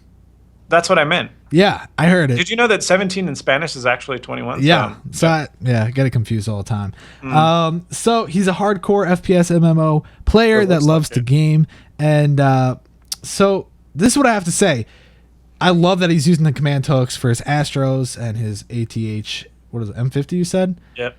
Speaker 2: That's what I meant.
Speaker 1: Yeah, I heard it.
Speaker 2: Did you know that 17 in Spanish is actually 21?
Speaker 1: Yeah, I get it confused all the time. So he's a hardcore FPS MMO player that loves to game. And so this is what I have to say. I love that he's using the command hooks for his Astros and his ATH, what is it, M50 you said?
Speaker 2: Yep.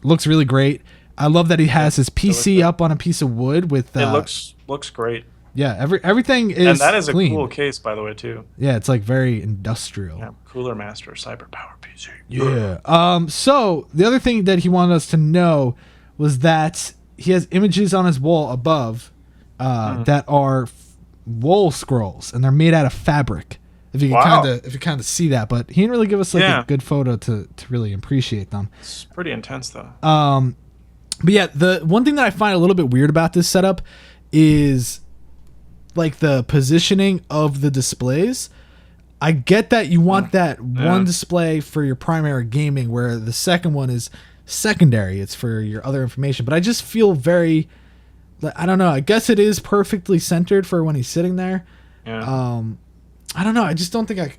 Speaker 1: Looks really great. I love that he has his PC up on a piece of wood with...
Speaker 2: it looks great.
Speaker 1: Yeah, everything is
Speaker 2: And that is
Speaker 1: clean.
Speaker 2: a cool case, by the way, too.
Speaker 1: Yeah, it's like very industrial.
Speaker 2: Yeah, Cooler Master Cyber Power PC.
Speaker 1: Yeah. So the other thing that he wanted us to know was that he has images on his wall above that are wool scrolls, and they're made out of fabric. If you can kind of see that, but he didn't really give us a good photo to really appreciate them.
Speaker 2: It's pretty intense, though.
Speaker 1: But yeah, the one thing that I find a little bit weird about this setup is like the positioning of the displays. I get that you want that one display for your primary gaming, where the second one is secondary. It's for your other information. But I just feel very, I don't know. I guess it is perfectly centered for when he's sitting there.
Speaker 2: Yeah.
Speaker 1: I don't know. I just don't think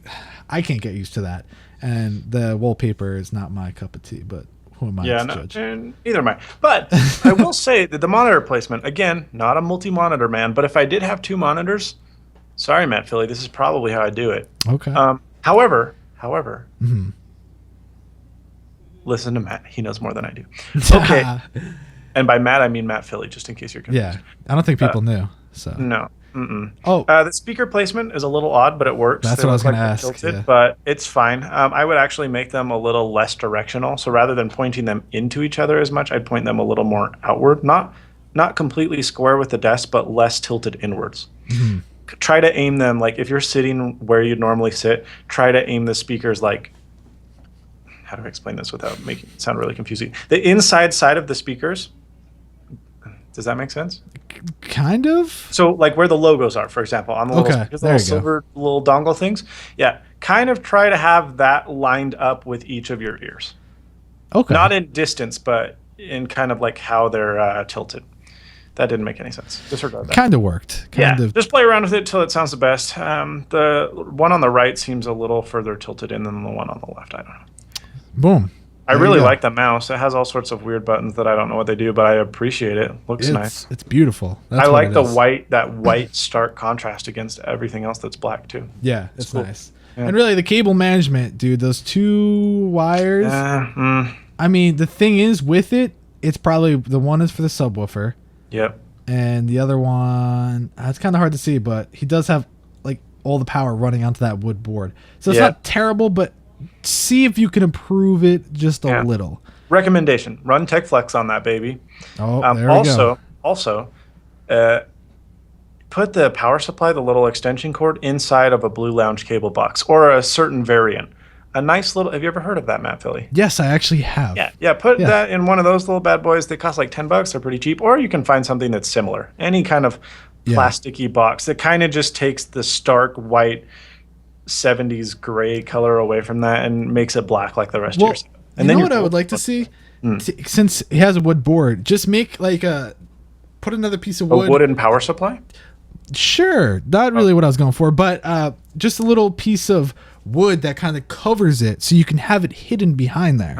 Speaker 1: I can't get used to that. And the wallpaper is not my cup of tea, but who am I to judge?
Speaker 2: And neither am I. But I will say that the monitor placement, again, not a multi-monitor man, but if I did have 2 monitors, sorry, Matt Philly, this is probably how I do it.
Speaker 1: Okay.
Speaker 2: However, listen to Matt. He knows more than I do. Okay. And by Matt, I mean Matt Philly, just in case you're confused.
Speaker 1: Yeah. I don't think people knew. So
Speaker 2: no.
Speaker 1: Oh,
Speaker 2: the speaker placement is a little odd, but it works.
Speaker 1: That's what I was going to ask.
Speaker 2: Tilted, yeah. But it's fine. I would actually make them a little less directional. So rather than pointing them into each other as much, I'd point them a little more outward. Not completely square with the desk, but less tilted inwards. Mm-hmm. Try to aim them like if you're sitting where you'd normally sit. Try to aim the speakers like. How do I explain this without making it sound really confusing? The inside side of the speakers. Does that make sense?
Speaker 1: Kind of.
Speaker 2: So like where the logos are, for example, on the little silver little dongle things. Yeah. Kind of try to have that lined up with each of your ears.
Speaker 1: Okay.
Speaker 2: Not in distance, but in kind of like how they're tilted. That didn't make any sense. Disregard that.
Speaker 1: Kind of worked.
Speaker 2: Just play around with it till it sounds the best. The one on the right seems a little further tilted in than the one on the left. I don't know.
Speaker 1: Boom.
Speaker 2: I really like the mouse. It has all sorts of weird buttons that I don't know what they do, but I appreciate it. Looks nice.
Speaker 1: It's beautiful.
Speaker 2: I like the white stark contrast against everything else that's black too.
Speaker 1: Yeah, it's cool. Nice. Yeah. And really, the cable management, dude, those 2 wires. I mean, the thing is with it, it's probably the one is for the subwoofer.
Speaker 2: Yep.
Speaker 1: And the other one, it's kind of hard to see, but he does have like all the power running onto that wood board. So it's not terrible, but see if you can improve it just a little.
Speaker 2: Recommendation: run Tech Flex on that baby.
Speaker 1: Oh, there we go.
Speaker 2: Also, put the power supply, the little extension cord, inside of a Blue Lounge cable box or a certain variant. A nice little. Have you ever heard of that, Matt Philly?
Speaker 1: Yes, I actually have.
Speaker 2: Yeah. Put that in one of those little bad boys. They cost like $10. They're pretty cheap. Or you can find something that's similar. Any kind of plasticky box that kind of just takes the stark white 70s gray color away from that and makes it black like the rest of your setup. And
Speaker 1: you know what I would like to see? Since he has a wood board, just make like put another piece of wood.
Speaker 2: A wooden power supply?
Speaker 1: Sure. Not really what I was going for, but just a little piece of wood that kind of covers it so you can have it hidden behind there.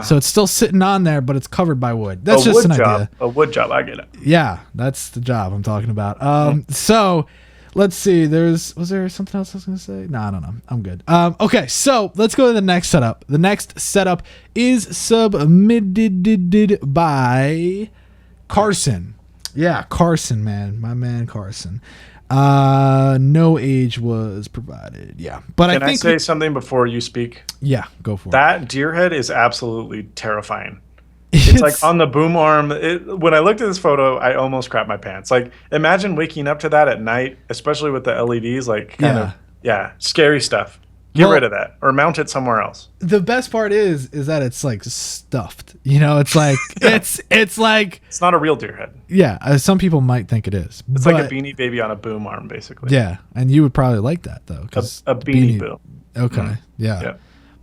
Speaker 1: So it's still sitting on there, but it's covered by wood. That's just an idea.
Speaker 2: A wood job. I get it.
Speaker 1: Yeah, that's the job I'm talking about. So let's see. Was there something else I was going to say? No, I don't know. I'm good. Okay, so let's go to the next setup. The next setup is submitted by Carson. Yeah, Carson, man. My man Carson. No age was provided. Yeah. But
Speaker 2: Can I say something before you speak?
Speaker 1: Yeah, go for it.
Speaker 2: That deer head is absolutely terrifying. It's like on the boom arm. When I looked at this photo, I almost crapped my pants. Like, imagine waking up to that at night, especially with the LEDs. Like, scary stuff. Get rid of that or mount it somewhere else.
Speaker 1: The best part is that it's like stuffed. You know, it's like it's like
Speaker 2: it's not a real deer head.
Speaker 1: Yeah, some people might think it is.
Speaker 2: It's like a Beanie Baby on a boom arm, basically.
Speaker 1: Yeah, and you would probably like that though, because
Speaker 2: a beanie boom.
Speaker 1: Okay, yeah.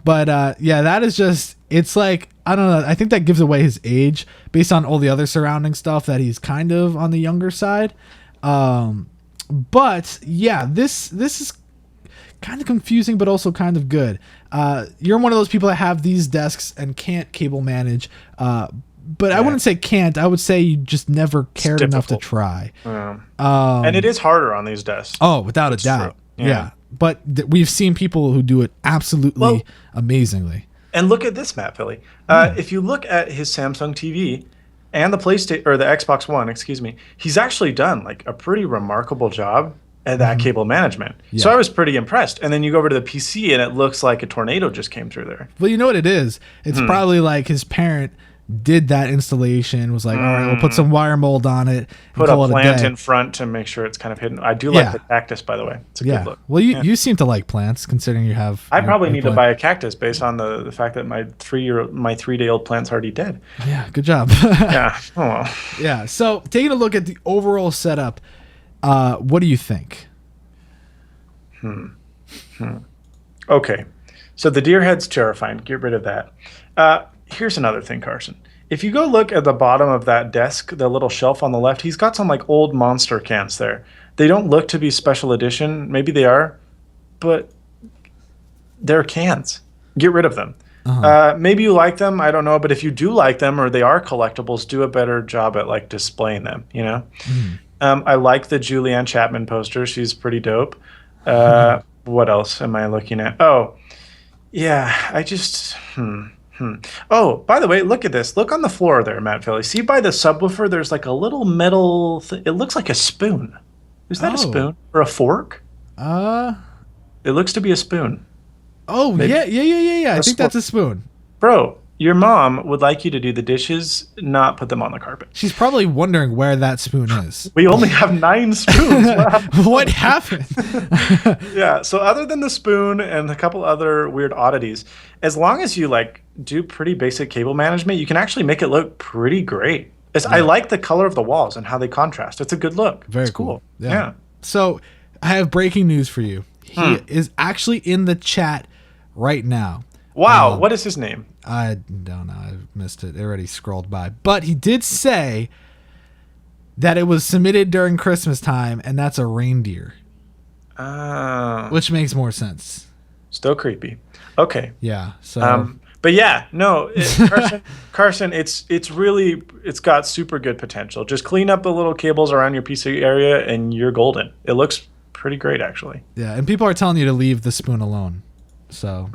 Speaker 1: But that is just. It's like, I don't know. I think that gives away his age based on all the other surrounding stuff that he's kind of on the younger side. But yeah, this is kind of confusing, but also kind of good. You're one of those people that have these desks and can't cable manage. But I wouldn't say can't. I would say you just never cared enough to try.
Speaker 2: And it is harder on these desks.
Speaker 1: Oh, without a doubt. Yeah. But we've seen people who do it absolutely amazingly.
Speaker 2: And look at this, Matt Philly. If you look at his Samsung TV and the PlayStation or the Xbox One, excuse me, he's actually done like a pretty remarkable job at that cable management. So I was pretty impressed. And then you go over to the PC and it looks like a tornado just came through there.
Speaker 1: Well, you know what it is? It's probably like his parent did that installation, was like, all right, we'll put some wire mold on it.
Speaker 2: Put a plant in front to make sure it's kind of hidden. I do like the cactus, by the way. It's a good look.
Speaker 1: Well, you seem to like plants, considering you have...
Speaker 2: I probably need to buy a cactus based on the fact that my 3-day-old plant's already dead.
Speaker 1: Yeah, good job.
Speaker 2: Yeah. Oh, well.
Speaker 1: Yeah, so taking a look at the overall setup, what do you think?
Speaker 2: Okay. So the deer head's terrifying. Get rid of that. Here's another thing, Carson. If you go look at the bottom of that desk, the little shelf on the left, he's got some like old Monster cans there. They don't look to be special edition. Maybe they are, but they're cans. Get rid of them. Maybe you like them. I don't know. But if you do like them or they are collectibles, do a better job at like displaying them, you know? I like the Julianne Chapman poster. She's pretty dope. What else am I looking at? Oh, yeah. I just... Oh, by the way, look at this. Look on the floor there, Matt Philly. See by the subwoofer, there's like a little metal... It looks like a spoon. Is that a spoon? Or a fork? It looks to be a spoon.
Speaker 1: Oh, maybe. Yeah. I think that's a spoon.
Speaker 2: Bro, your mom would like you to do the dishes, not put them on the carpet.
Speaker 1: She's probably wondering where that spoon is.
Speaker 2: We only have 9 spoons.
Speaker 1: What happened?
Speaker 2: Yeah, so other than the spoon and a couple other weird oddities, as long as you like do pretty basic cable management, you can actually make it look pretty great. I like the color of the walls and how they contrast. It's a good look.
Speaker 1: Very
Speaker 2: it's cool.
Speaker 1: Yeah. So I have breaking news for you. He is actually in the chat right now.
Speaker 2: Wow, what is his name?
Speaker 1: I don't know. I missed it. It already scrolled by. But he did say that it was submitted during Christmas time, and that's a reindeer. Which makes more sense.
Speaker 2: Still creepy. Okay.
Speaker 1: Yeah. So.
Speaker 2: But yeah, no, Carson, it's got super good potential. Just clean up the little cables around your PC area, and you're golden. It looks pretty great, actually.
Speaker 1: Yeah, and people are telling you to leave the spoon alone. So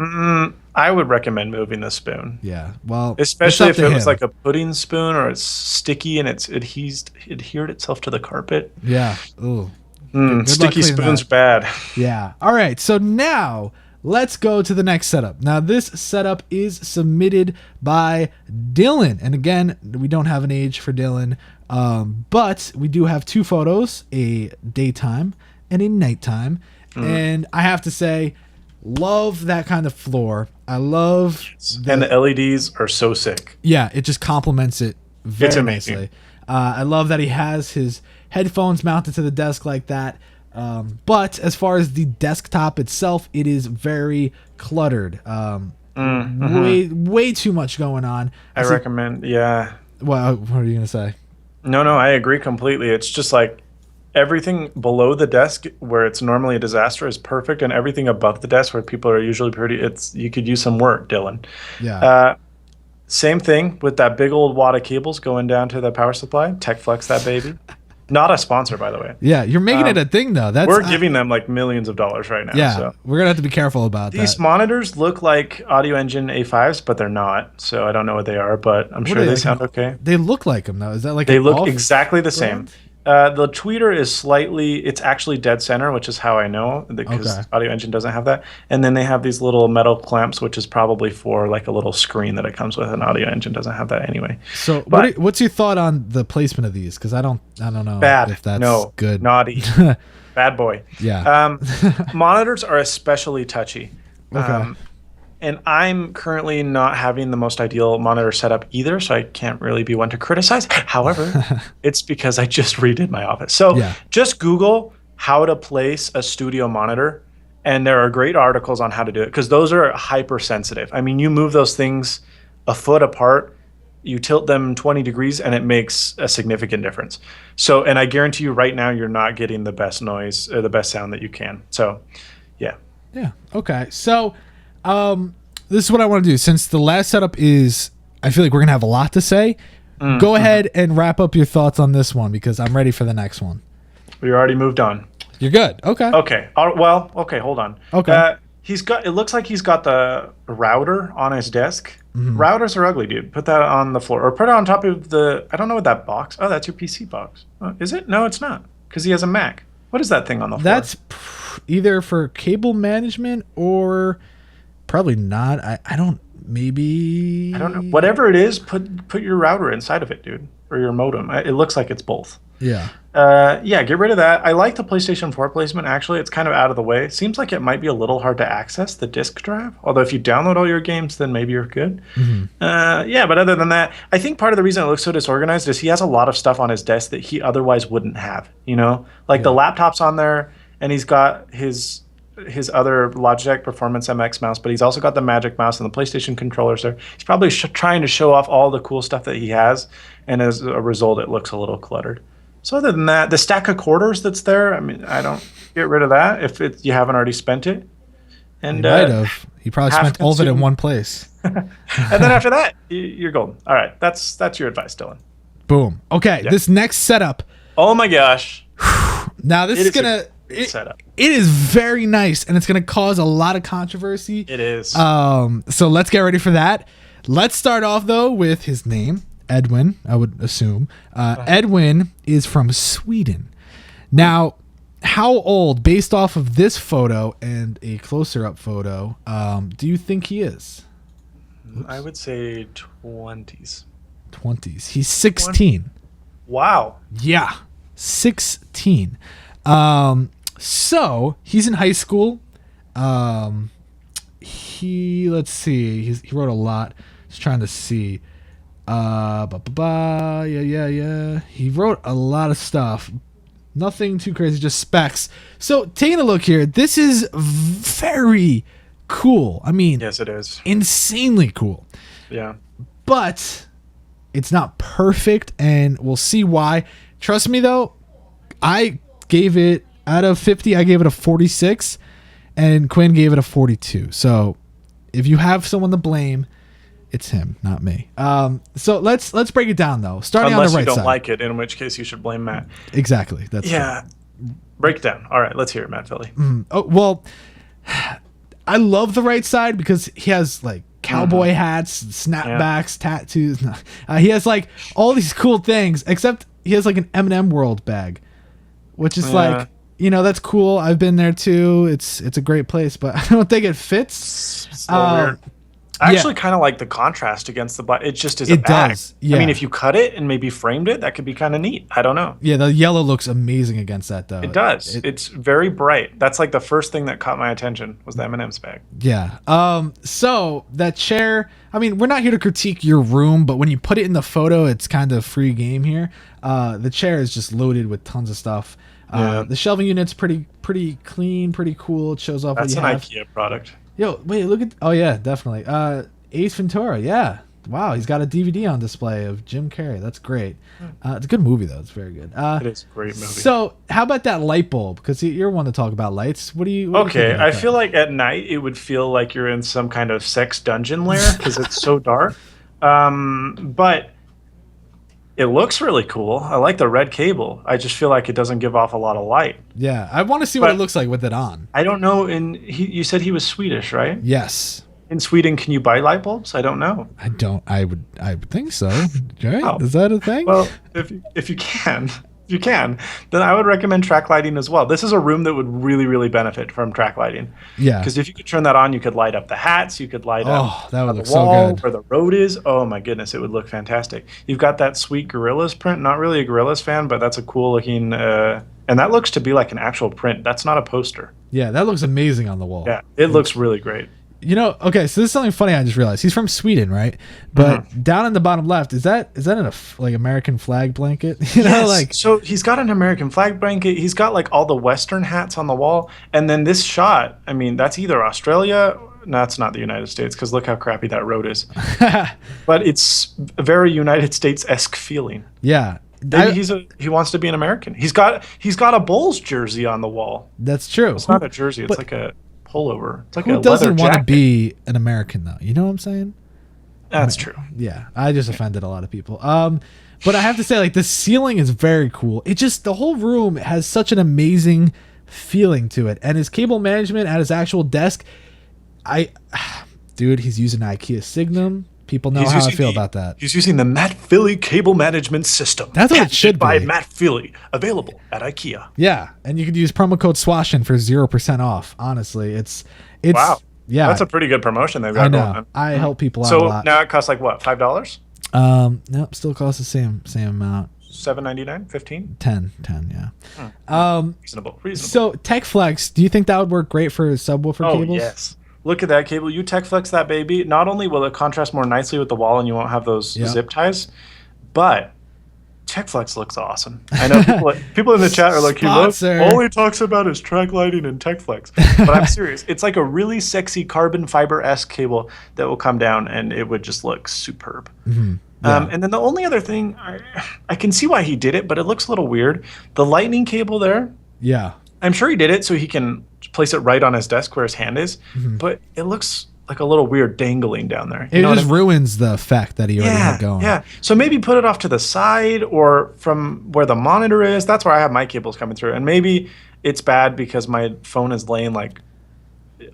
Speaker 2: I would recommend moving the spoon.
Speaker 1: Yeah, well,
Speaker 2: especially if it was like a pudding spoon or it's sticky and it's adhered itself to the carpet.
Speaker 1: Yeah. Ooh.
Speaker 2: Sticky spoons bad.
Speaker 1: Yeah. All right. So now let's go to the next setup. Now, this setup is submitted by Dylan. And again, we don't have an age for Dylan, but we do have 2 photos, a daytime and a nighttime. And I have to say, love that kind of floor. I love...
Speaker 2: and the LEDs are so sick.
Speaker 1: Yeah, it just complements it very
Speaker 2: It's amazing.
Speaker 1: nicely. I love that he has his headphones mounted to the desk like that. But as far as the desktop itself, it is very cluttered. Way too much going on.
Speaker 2: I recommend, yeah.
Speaker 1: Well, what are you gonna say?
Speaker 2: No, I agree completely. It's just like everything below the desk where it's normally a disaster is perfect, and everything above the desk where people are usually pretty, you could use some work, Dylan.
Speaker 1: Yeah.
Speaker 2: Same thing with that big old wad of cables going down to the power supply. Tech Flex that baby. Not a sponsor, by the way.
Speaker 1: Yeah, you're making it a thing though.
Speaker 2: We're giving them like millions of dollars right now.
Speaker 1: Yeah,
Speaker 2: so.
Speaker 1: we're gonna have to be careful about
Speaker 2: These
Speaker 1: that.
Speaker 2: monitors look like Audio Engine A5s, but they're not. So I don't know what they are, but I'm sure they sound okay.
Speaker 1: They look like them though. Is that like
Speaker 2: they
Speaker 1: an
Speaker 2: look
Speaker 1: off
Speaker 2: exactly the
Speaker 1: brand?
Speaker 2: same? The tweeter is it's actually dead center, which is how I know, because
Speaker 1: Okay.
Speaker 2: Audio Engine doesn't have that. And then they have these little metal clamps, which is probably for like a little screen that it comes with. And Audio Engine doesn't have that anyway.
Speaker 1: So
Speaker 2: But-
Speaker 1: what's your thought on the placement of these? Because I don't know
Speaker 2: Bad.
Speaker 1: if that's
Speaker 2: No.
Speaker 1: good.
Speaker 2: Naughty. Bad boy.
Speaker 1: Yeah.
Speaker 2: Monitors are especially touchy.
Speaker 1: Okay.
Speaker 2: And I'm currently not having the most ideal monitor setup either, so I can't really be one to criticize. However, it's because I just redid my office. So
Speaker 1: Yeah.
Speaker 2: just Google how to place a studio monitor, and there are great articles on how to do it, because those are hypersensitive. I mean, you move those things a foot apart, you tilt them 20 degrees, and it makes a significant difference. So, and I guarantee you right now, you're not getting the best noise or the best sound that you can. So, yeah.
Speaker 1: Yeah. Okay. So, this is what I want to do. Since the last setup is, I feel like we're gonna have a lot to say. Go ahead and wrap up your thoughts on this one, because I'm ready for the next one.
Speaker 2: We already moved on.
Speaker 1: You're good. Okay.
Speaker 2: Okay. Okay. Hold on.
Speaker 1: Okay.
Speaker 2: It looks like he's got the router on his desk. Routers are ugly, dude. Put that on the floor, or put it on top of I don't know what that box. Oh, that's your PC box. Is it? No, it's not, because he has a Mac. What is that thing on the floor?
Speaker 1: That's either for cable management or probably not. I don't. Maybe.
Speaker 2: I don't know. Whatever it is, put your router inside of it, dude, or your modem. It looks like it's both.
Speaker 1: Yeah.
Speaker 2: Yeah, get rid of that. I like the PlayStation 4 placement, actually. It's kind of out of the way. Seems like it might be a little hard to access, the disk drive. Although if you download all your games, then maybe you're good. Yeah, but other than that, I think part of the reason it looks so disorganized is he has a lot of stuff on his desk that he otherwise wouldn't have, you know? Like the laptop's on there, and he's got his other Logitech Performance MX mouse, but he's also got the Magic Mouse and the PlayStation controllers there. He's probably trying to show off all the cool stuff that he has, and as a result, it looks a little cluttered. So other than that, the stack of quarters that's there, I mean, I don't get rid of that if you haven't already spent it. And
Speaker 1: He might have. He probably spent all of it in one place.
Speaker 2: And then after that, you're golden. All right, that's your advice, Dylan.
Speaker 1: Boom. Okay.
Speaker 2: Yeah.
Speaker 1: This next setup.
Speaker 2: Oh my gosh.
Speaker 1: Now this is gonna.
Speaker 2: Setup.
Speaker 1: It is very nice, and it's gonna cause a lot of controversy.
Speaker 2: It is.
Speaker 1: So let's get ready for that. Let's start off though with his name, Edwin. I would assume. Edwin is from Sweden. Now, how old, based off of this photo and a closer-up photo, do you think he is?
Speaker 2: I would say 20s.
Speaker 1: 20s. He's 16.
Speaker 2: Wow.
Speaker 1: Yeah, 16. So he's in high school. Let's see. He wrote a lot. Just trying to see. Yeah. He wrote a lot of stuff. Nothing too crazy, just specs. So taking a look here, this is very cool. I mean,
Speaker 2: Yes, it is.
Speaker 1: insanely cool.
Speaker 2: Yeah.
Speaker 1: But it's not perfect, and we'll see why. Trust me though, I gave it out of 50, I gave it a 46, and Quinn gave it a 42. So if you have someone to blame, it's him, not me. So let's break it down though. Starting
Speaker 2: Unless
Speaker 1: on the right
Speaker 2: you don't
Speaker 1: side.
Speaker 2: like it, in which case you should blame Matt.
Speaker 1: Exactly. That's
Speaker 2: Yeah. Break it down. All right, let's hear it, Matt Philly.
Speaker 1: Oh, well, I love the right side because he has like cowboy hats, snapbacks, tattoos. No. He has like all these cool things, except he has like an M&M World bag, which is like you know, that's cool. I've been there too. It's a great place, but I don't think it fits.
Speaker 2: It's a little weird. I actually kind of like the contrast against the black. It just is a bag.
Speaker 1: Does. Yeah.
Speaker 2: I mean, if you cut it and maybe framed it, that could be kind of neat. I don't know.
Speaker 1: Yeah, the yellow looks amazing against that, though.
Speaker 2: It does. It's very bright. That's like the first thing that caught my attention was the M&M's bag.
Speaker 1: Yeah. So that chair, I mean, we're not here to critique your room, but when you put it in the photo, it's kind of free game here. The chair is just loaded with tons of stuff. The shelving unit's pretty clean, pretty cool. It shows off what you have.
Speaker 2: That's an IKEA product.
Speaker 1: Yo, wait, look at... Oh, yeah, definitely. Ace Ventura, yeah. Wow, he's got a DVD on display of Jim Carrey. That's great. It's a good movie, though. It's very good.
Speaker 2: It is a great movie.
Speaker 1: So, how about that light bulb? Because you're one to talk about lights. What do you...
Speaker 2: Okay, I feel like at night it would feel like you're in some kind of sex dungeon lair because it's so dark. But it looks really cool. I like the red cable. I just feel like it doesn't give off a lot of light.
Speaker 1: Yeah, I want to see what it looks like with it on.
Speaker 2: I don't know. You said he was Swedish, right?
Speaker 1: Yes.
Speaker 2: In Sweden, can you buy light bulbs? I don't know.
Speaker 1: I would think so. Right? Oh. Is that a thing?
Speaker 2: Well, if you can, then I would recommend track lighting as well. This is a room that would really, really benefit from track lighting.
Speaker 1: Yeah.
Speaker 2: Because if you could turn that on, you could light up the hats. You could light up
Speaker 1: that would
Speaker 2: the
Speaker 1: look
Speaker 2: wall
Speaker 1: so good.
Speaker 2: where the road is. Oh my goodness, it would look fantastic. You've got that sweet Gorillas print. Not really a Gorillas fan, but that's a cool looking. And that looks to be like an actual print. That's not a poster.
Speaker 1: Yeah, that looks amazing on the wall.
Speaker 2: Yeah, it looks really great.
Speaker 1: You know, okay, so this is something funny I just realized. He's from Sweden, right? But down in the bottom left, is that in a like American flag blanket? You know,
Speaker 2: yes.
Speaker 1: like
Speaker 2: so he's got an American flag blanket. He's got like all the Western hats on the wall, and then this shot. I mean, that's either Australia. No, it's not the United States because look how crappy that road is. But it's a very United States-esque feeling.
Speaker 1: Yeah.
Speaker 2: Maybe he wants to be an American. He's got a Bulls jersey on the wall.
Speaker 1: That's true.
Speaker 2: It's not a jersey. It's like a pullover. It's like
Speaker 1: who
Speaker 2: a leather
Speaker 1: doesn't want to
Speaker 2: jacket.
Speaker 1: be an American though? You know what I'm saying?
Speaker 2: That's true.
Speaker 1: Yeah, I just offended a lot of people. But I have to say, like, the ceiling is very cool. It just, the whole room has such an amazing feeling to it, and his cable management at his actual desk. Dude, he's using IKEA Signum. People know how I feel about that.
Speaker 2: He's using the Matt Philly cable management system.
Speaker 1: That's what it should be.
Speaker 2: By Matt Philly, available at IKEA.
Speaker 1: Yeah, and you could use promo code swashin for 0% off. Honestly, it's
Speaker 2: wow.
Speaker 1: Yeah,
Speaker 2: that's a pretty good promotion they've got going on.
Speaker 1: I help people out a lot.
Speaker 2: So now it costs like what, $5?
Speaker 1: Nope, still costs the same amount.
Speaker 2: $7.99, $15?
Speaker 1: 10, yeah.
Speaker 2: Reasonable.
Speaker 1: So TechFlex, do you think that would work great for subwoofer cables?
Speaker 2: Oh yes. Look at that cable. You TechFlex that baby. Not only will it contrast more nicely with the wall and you won't have those zip ties, but TechFlex looks awesome. I know people in the chat are like, all he talks about is track lighting and TechFlex. But I'm serious. It's like a really sexy carbon fiber-esque cable that will come down and it would just look superb.
Speaker 1: Mm-hmm. Yeah.
Speaker 2: And then the only other thing, I can see why he did it, but it looks a little weird. The lightning cable there.
Speaker 1: Yeah.
Speaker 2: I'm sure he did it so he can place it right on his desk where his hand is, but it looks like a little weird dangling down there.
Speaker 1: It just ruins the effect that he already had going.
Speaker 2: Yeah, so maybe put it off to the side or from where the monitor is. That's where I have my cables coming through. And maybe it's bad because my phone is laying like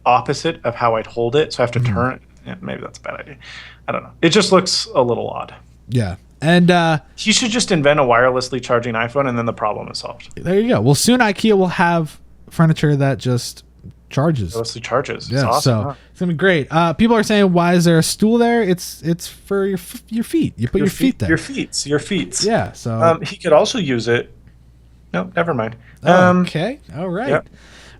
Speaker 2: opposite of how I'd hold it, so I have to turn it. Yeah, maybe that's a bad idea. I don't know. It just looks a little odd.
Speaker 1: Yeah. And
Speaker 2: he should just invent a wirelessly charging iPhone and then the problem is solved.
Speaker 1: There you go. Well, soon IKEA will have furniture that just charges.
Speaker 2: Wirelessly charges.
Speaker 1: Yeah,
Speaker 2: it's awesome.
Speaker 1: So it's gonna be great. People are saying, why is there a stool there? It's for your feet. You put your feet there.
Speaker 2: Your feet.
Speaker 1: Yeah. So
Speaker 2: he could also use it. No, never mind.
Speaker 1: Okay. All right.
Speaker 2: Yeah.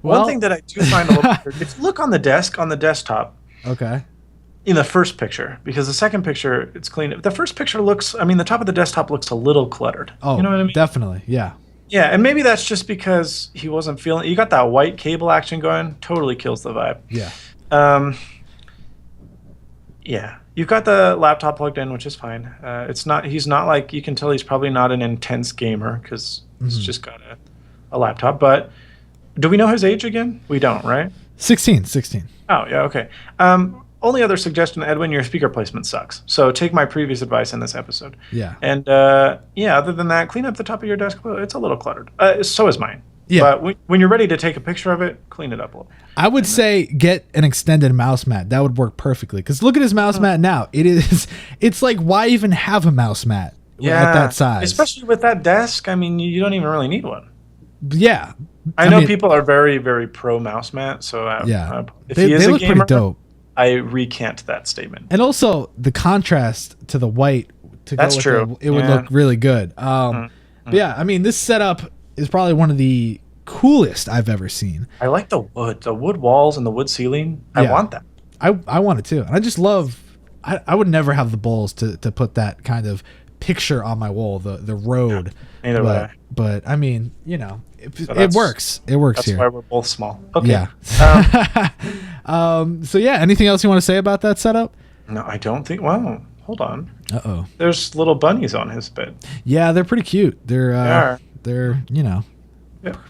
Speaker 1: Well,
Speaker 2: one thing that I do find a little weird, if you look on the desktop.
Speaker 1: Okay.
Speaker 2: In the first picture, because the second picture, it's clean. The first picture looks, the top of the desktop looks a little cluttered.
Speaker 1: Oh,
Speaker 2: you know what I mean?
Speaker 1: Definitely. Yeah.
Speaker 2: Yeah, and maybe that's just because he wasn't feeling. You got that white cable action going, totally kills the vibe.
Speaker 1: Yeah.
Speaker 2: Yeah. You've got the laptop plugged in, which is fine. He's not like, you can tell he's probably not an intense gamer because he's just got a laptop. But do we know his age again? We don't, right?
Speaker 1: 16.
Speaker 2: Oh, yeah, okay. Only other suggestion, Edwin, your speaker placement sucks. So take my previous advice in this episode.
Speaker 1: Yeah.
Speaker 2: And other than that, clean up the top of your desk. It's a little cluttered. So is mine. Yeah. But when you're ready to take a picture of it, clean it up a little.
Speaker 1: I would say get an extended mouse mat. That would work perfectly. Because look at his mouse mat now. It's like, why even have a mouse mat at that size?
Speaker 2: Especially with that desk. You don't even really need one.
Speaker 1: Yeah.
Speaker 2: I know people are very, very pro mouse mat. So if he is
Speaker 1: they
Speaker 2: a
Speaker 1: look
Speaker 2: gamer,
Speaker 1: pretty dope.
Speaker 2: I recant that statement.
Speaker 1: And also the contrast to the white
Speaker 2: That's true.
Speaker 1: It would look really good. But yeah, I mean, this setup is probably one of the coolest I've ever seen.
Speaker 2: I like the wood walls and the wood ceiling. I want that.
Speaker 1: I want it too. And I just love, I would never have the balls to put that kind of picture on my wall, the road.
Speaker 2: Yeah, neither would I.
Speaker 1: But I mean, you know, it works. It works
Speaker 2: that's
Speaker 1: here.
Speaker 2: That's why we're both small. Okay.
Speaker 1: Yeah. So yeah, anything else you want to say about that setup?
Speaker 2: No, I don't think. Wow. Hold on.
Speaker 1: Uh-oh.
Speaker 2: There's little bunnies on his bed.
Speaker 1: Yeah, they're pretty cute. They're you know,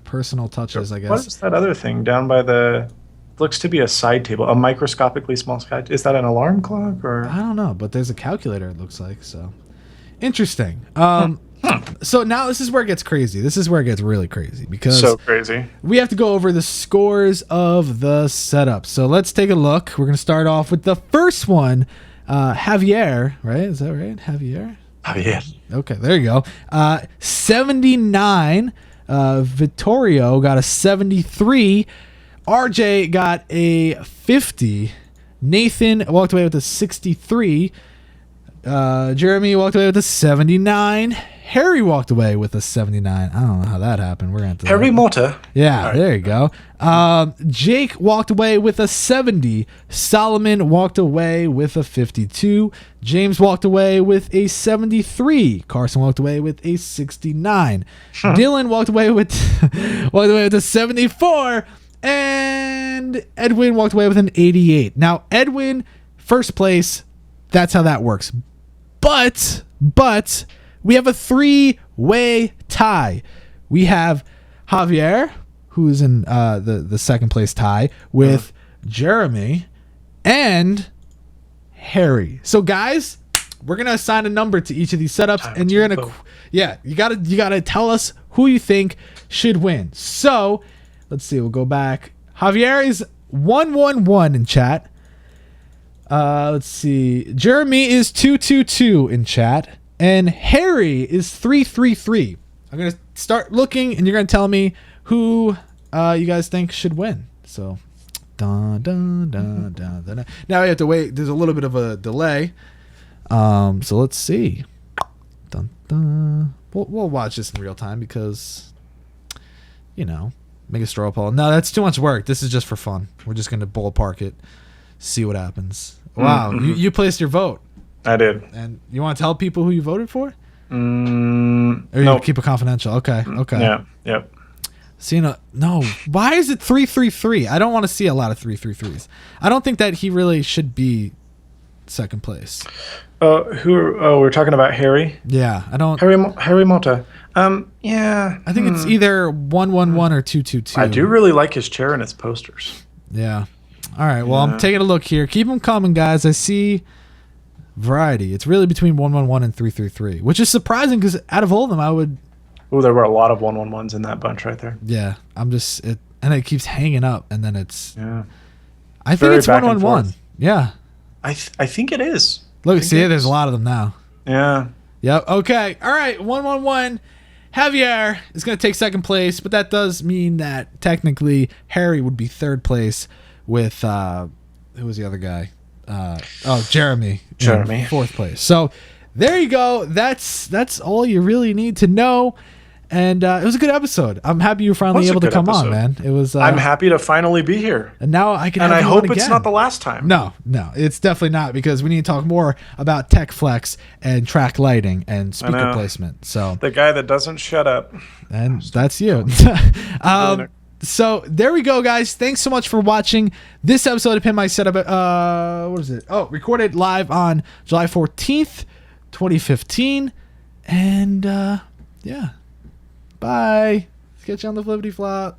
Speaker 1: personal touches, I guess.
Speaker 2: What is that other thing down by the? Looks to be a side table, a microscopically small side. Is that an alarm clock or?
Speaker 1: I don't know, but there's a calculator. It looks like so. Interesting. So now this is where it gets crazy. This is where it gets really crazy because
Speaker 2: so crazy.
Speaker 1: We have to go over the scores of the setup. So let's take a look. We're gonna start off with the first one. Javier, right? Is that right? Javier. Okay, there you go. 79. Vittorio got a 73. RJ got a 50. Nathan walked away with a 63. Jeromy walked away with a 79. Harry walked away with a 79. I don't know how that happened. We're going to
Speaker 2: Harry Motta.
Speaker 1: Yeah, right. There you go. Jake walked away with a 70. Solomon walked away with a 52. James walked away with a 73. Carson walked away with a 69. Dylan walked away with a 74. And Edwin walked away with an 88. Now, Edwin, first place. That's how that works. But we have a 3-way tie. We have Javier, who's in the second place tie, with Jeromy and Harry. So guys, we're gonna assign a number to each of these setups, and you're gonna, you gotta tell us who you think should win. So let's see. We'll go back. Javier is 111 in chat. Let's see. Jeromy is 222 in chat. And Harry is 333. I'm going to start looking, and you're going to tell me who you guys think should win. So, dun, dun, dun, dun, dun, dun. Now we have to wait. There's a little bit of a delay. So let's see. Dun, dun. We'll watch this in real time because, you know, make a straw poll. No, that's too much work. This is just for fun. We're just going to ballpark it, see what happens. Wow, you placed your vote.
Speaker 2: I did.
Speaker 1: And you want to tell people who you voted for? Or
Speaker 2: No.
Speaker 1: keep it confidential? Okay.
Speaker 2: Yeah. Yep.
Speaker 1: See, no. Why is it 333? I don't want to see a lot of 333s. I don't think that he really should be second place.
Speaker 2: We're talking about Harry.
Speaker 1: Yeah, I don't.
Speaker 2: Harry Motta. Yeah.
Speaker 1: I think it's either 111 or 222.
Speaker 2: I do really like his chair and its posters.
Speaker 1: Yeah. All right. Well, I'm taking a look here. Keep them coming, guys. I see variety. It's really between 111 and 333, which is surprising because out of all of them, I would.
Speaker 2: Oh, there were a lot of 111s in that bunch right there.
Speaker 1: Yeah, and it keeps hanging up, and then it's.
Speaker 2: Yeah.
Speaker 1: I think it's 111. Yeah.
Speaker 2: I think it is.
Speaker 1: Look, see, there's a lot of them now.
Speaker 2: Yeah.
Speaker 1: Yep. Okay. All right. 111. Javier is going to take second place, but that does mean that technically Harry would be third place with who was the other guy? Jeromy.
Speaker 2: Jeromy.
Speaker 1: Fourth place. So there you go. That's all you really need to know. And it was a good episode. I'm happy you were finally able to come on, man. It was.
Speaker 2: I'm happy to finally be here.
Speaker 1: And now I can.
Speaker 2: And
Speaker 1: have
Speaker 2: I
Speaker 1: you
Speaker 2: hope
Speaker 1: on
Speaker 2: it's
Speaker 1: again.
Speaker 2: not the last time.
Speaker 1: No, it's definitely not, because we need to talk more about tech flex and track lighting and speaker placement. So
Speaker 2: the guy that doesn't shut up.
Speaker 1: And that's you. So there we go, guys. Thanks so much for watching this episode of Pimp My Setup. What is it? Oh, recorded live on July 14th, 2015. And yeah. Bye. Catch you on the flippity flop.